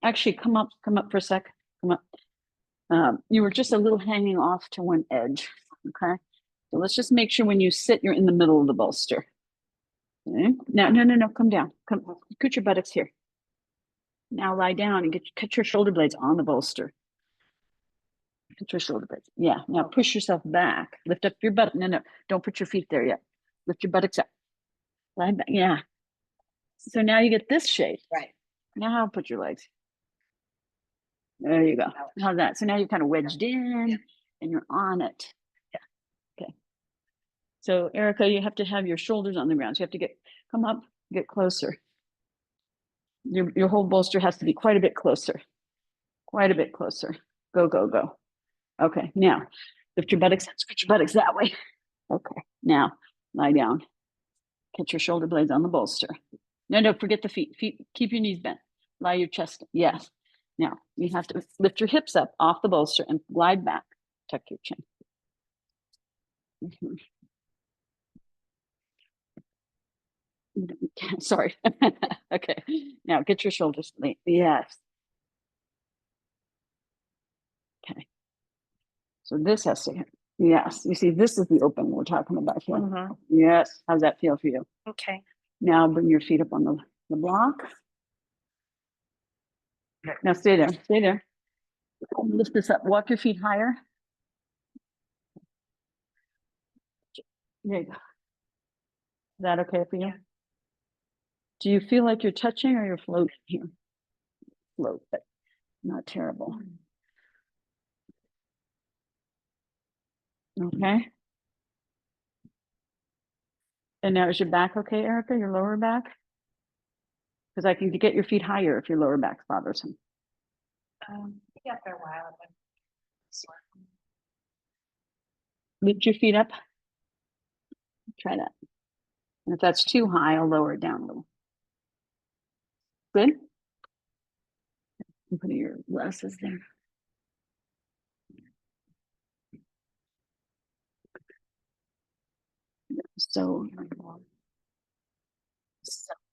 Speaker 1: Actually, come up for a sec. Come up. You were just a little hanging off to one edge. Okay. So let's just make sure when you sit, you're in the middle of the bolster. Okay. Now, no, come down. Come, put your buttocks here. Now lie down and cut your shoulder blades on the bolster. Put your shoulder blades. Yeah. Now push yourself back. Lift up your butt. No, don't put your feet there yet. Lift your buttocks up. Lie back. Yeah. So now you get this shape.
Speaker 2: Right.
Speaker 1: Now put your legs. There you go. How's that? So now you're kind of wedged in and you're on it. Yeah. Okay. So Erica, you have to have your shoulders on the ground. So you have to come up, get closer. Your whole bolster has to be quite a bit closer. Quite a bit closer. Go, go, go. Okay. Now lift your buttocks, scoot your buttocks that way. Okay. Now lie down. Catch your shoulder blades on the bolster. No, forget the feet. Keep your knees bent. Lie your chest. Yes. Now you have to lift your hips up off the bolster and glide back. Tuck your chin. Sorry. Okay. Now get your shoulders. Yes. Okay. So this has to. Yes. You see, this is the open we're talking about here.
Speaker 2: Mhm.
Speaker 1: Yes. How's that feel for you?
Speaker 2: Okay.
Speaker 1: Now bring your feet up on the block. Now stay there. Stay there. Lift this up. Walk your feet higher. There you go. Is that okay for you?
Speaker 2: Yeah.
Speaker 1: Do you feel like you're touching or you're floating here? Float, but not terrible. Okay. And now is your back okay, Erica? Your lower back? Because I can get your feet higher if your lower back's bothersome.
Speaker 2: Yeah, for a while.
Speaker 1: Lift your feet up. Try that. And if that's too high, I'll lower it down a little. Good. And put your glasses there. So,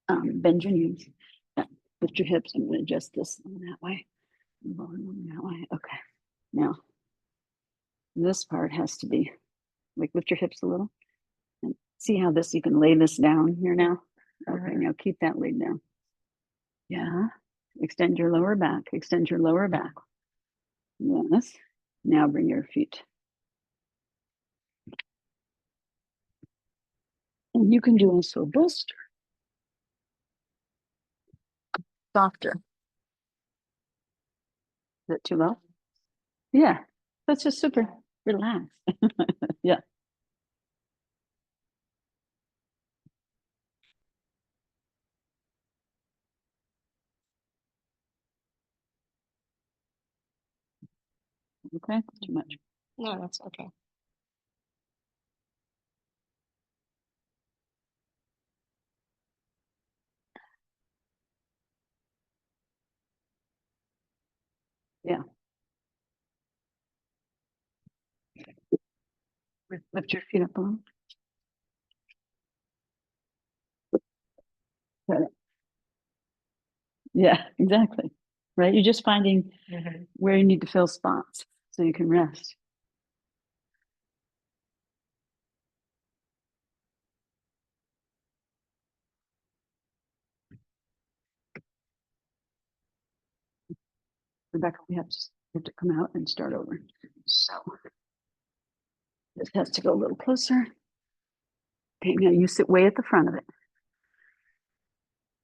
Speaker 1: bend your knees. Lift your hips. I'm going to adjust this that way. That way. Okay. Now, this part has to be like lift your hips a little. And see how you can lay this down here now. Okay, now keep that laid down. Yeah. Extend your lower back. Extend your lower back. Yes. Now bring your feet. And you can do also a bolster. Softer. Is it too low? Yeah. That's just super relaxed. Yeah. Okay. Too much.
Speaker 2: No, that's okay.
Speaker 1: Yeah. Lift your feet up on. Yeah, exactly. Right. You're just finding where you need to fill spots so you can rest. Rebecca, we have to come out and start over. So this has to go a little closer. Okay, now you sit way at the front of it.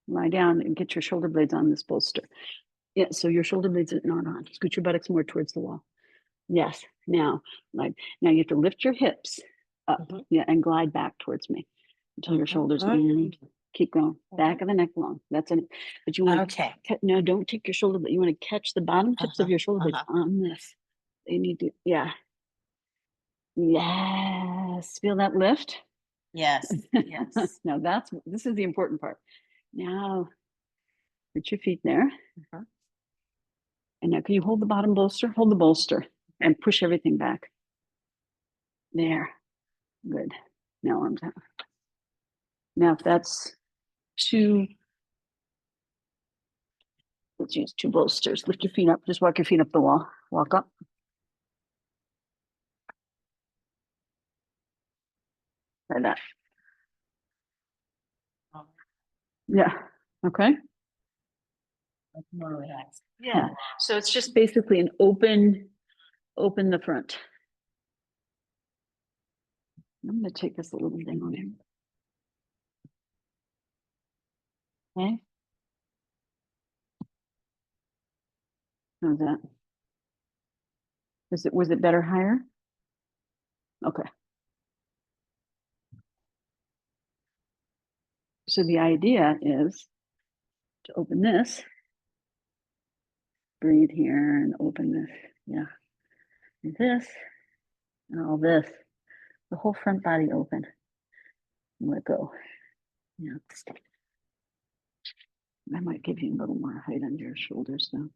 Speaker 1: Lie down and get your shoulder blades on this bolster. Yeah, so your shoulder blades are not on. Scoot your buttocks more towards the wall. Yes. Now you have to lift your hips up,
Speaker 3: Mhm.
Speaker 1: yeah, and glide back towards me until your shoulders land. Keep going, back of the neck long. That's it. But you want
Speaker 3: Okay.
Speaker 1: no, don't take your shoulder, but you want to catch the bottom tips of your shoulder blades on this. You need to, yeah. Yes, feel that lift?
Speaker 3: Yes, yes.
Speaker 1: Now this is the important part. Now, put your feet there.
Speaker 3: Mhm.
Speaker 1: And now can you hold the bottom bolster? Hold the bolster and push everything back. There. Good. Now arms out. Now if that's two, let's use two bolsters. Lift your feet up. Just walk your feet up the wall. Walk up. Try that. Yeah. Okay.
Speaker 3: More relaxed.
Speaker 1: Yeah. So it's just basically an open the front. I'm going to take this a little down here. Okay. How's that? Was it better higher? Okay. So the idea is to open this, breathe here and open this. Yeah. And this and all this. The whole front body open. And let go. Yeah. That might give you a little more height under your shoulders though.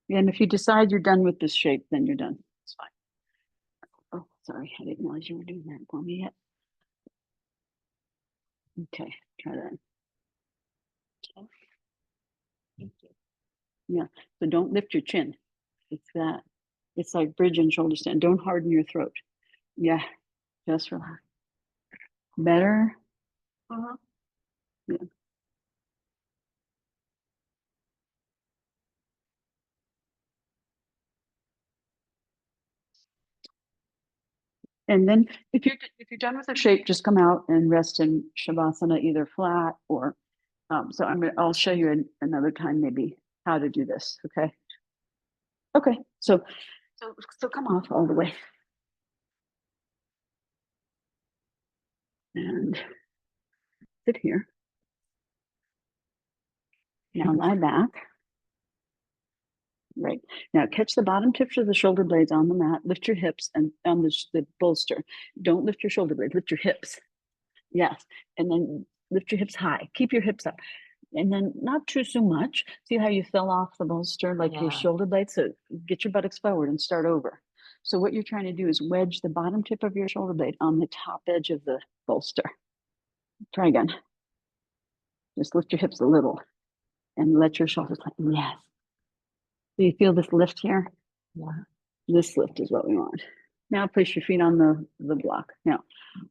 Speaker 1: Yeah, and if you decide you're done with this shape, then you're done. It's fine. Oh, sorry, I didn't realize you were doing that for me yet. Okay, try that.
Speaker 3: Thank you.
Speaker 1: Yeah, so don't lift your chin. It's that. It's like bridge and shoulder stand. Don't harden your throat. Yeah, just relax. Better. Yeah. And then if you're done with the shape, just come out and rest in shavasana, either flat or so I'll show you another time maybe how to do this. Okay. Okay. So come off all the way. And sit here. Now lie back. Right. Now catch the bottom tips of the shoulder blades on the mat. Lift your hips and on the bolster. Don't lift your shoulder blades. Lift your hips. Yes. And then lift your hips high. Keep your hips up. And then not too so much. See how you fell off the bolster like your
Speaker 3: Yeah.
Speaker 1: shoulder blades? So get your buttocks forward and start over. So what you're trying to do is wedge the bottom tip of your shoulder blade on the top edge of the bolster. Try again. Just lift your hips a little and let your shoulders like, yes. Do you feel this lift here?
Speaker 3: Yeah.
Speaker 1: This lift is what we want. Now place your feet on the block. Now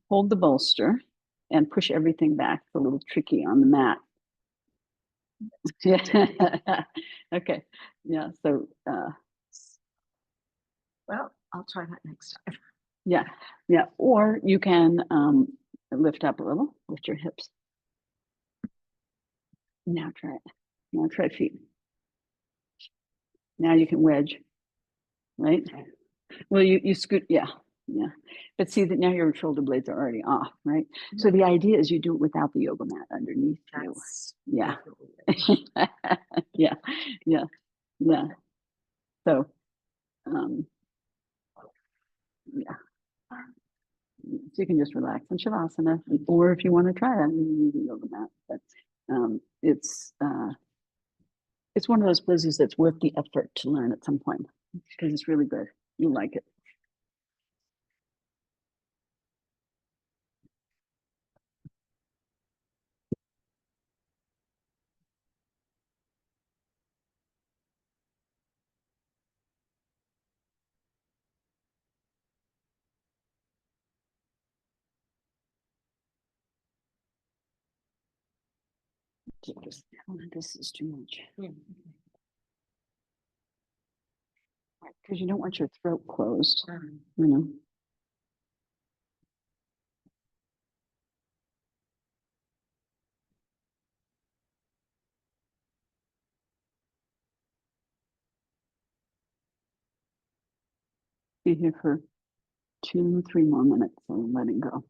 Speaker 1: hold the bolster and push everything back. It's a little tricky on the mat. Yeah. Okay. Yeah. So
Speaker 3: Well, I'll try that next time.
Speaker 1: yeah. Yeah. Or you can lift up a little, lift your hips. Now try it. Now try feet. Now you can wedge, right? Well, you scoot, yeah, yeah. But see that now your shoulder blades are already off, right? So the idea is you do it without the yoga mat underneath you.
Speaker 3: That's
Speaker 1: Yeah.
Speaker 3: definitely it.
Speaker 1: Yeah, yeah, yeah. So, yeah. So you can just relax in shavasana, or if you want to try that, you can use a yoga mat. But it's one of those poses that's worth the effort to learn at some point because it's really good. You like it. This is too much because you don't want your throat closed. You know. Be here for 2, 3 more minutes and letting go.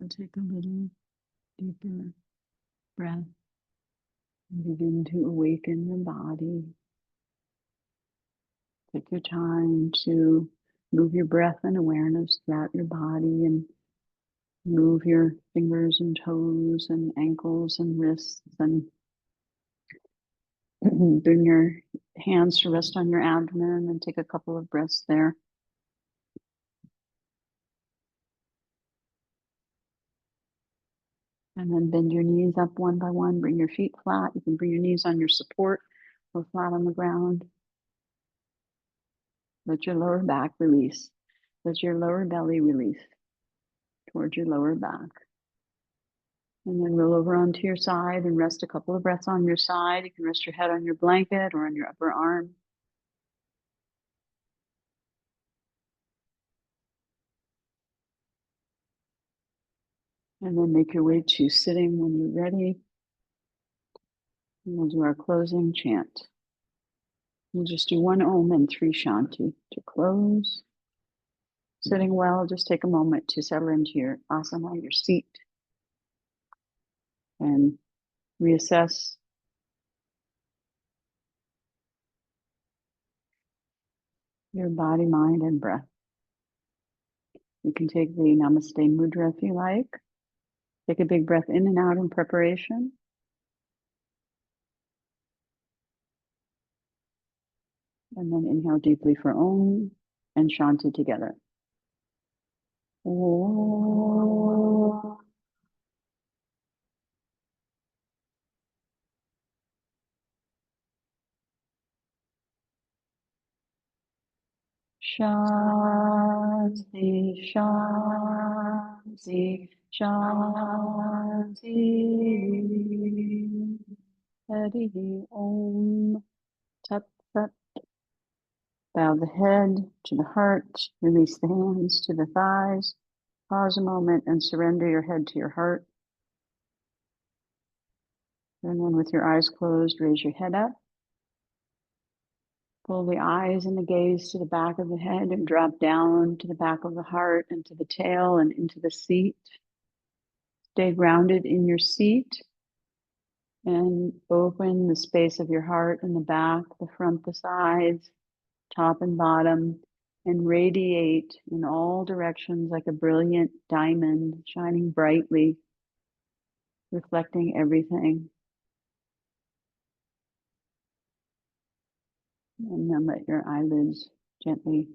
Speaker 1: And take a little deeper breath and begin to awaken your body. Take your time to move your breath and awareness throughout your body and move your fingers and toes and ankles and wrists and bring your hands to rest on your abdomen and take a couple of breaths there. And then bend your knees up one by one. Bring your feet flat. You can bring your knees on your support or flat on the ground. Let your lower back release. Let your lower belly release towards your lower back. And then roll over onto your side and rest a couple of breaths on your side. You can rest your head on your blanket or on your upper arm. And then make your way to sitting when you're ready. And we'll do our closing chant. We'll just do 1 Om and 3 Shanti to close. Sitting well, just take a moment to settle into your asana, your seat, and reassess your body, mind, and breath. You can take the Namaste Mudra if you like. Take a big breath in and out in preparation. And then inhale deeply for Om and Shanti together. Om. Shanti, Shanti, Shanti. Hari Om. Tat Tat. Bow the head to the heart. Release the hands to the thighs. Pause a moment and surrender your head to your heart. And then with your eyes closed, raise your head up. Pull the eyes and the gaze to the back of the head and drop down to the back of the heart and to the tail and into the seat. Stay grounded in your seat and open the space of your heart in the back, the front, the sides, top and bottom, and radiate in all directions like a brilliant diamond shining brightly, reflecting everything. And then let your eyelids gently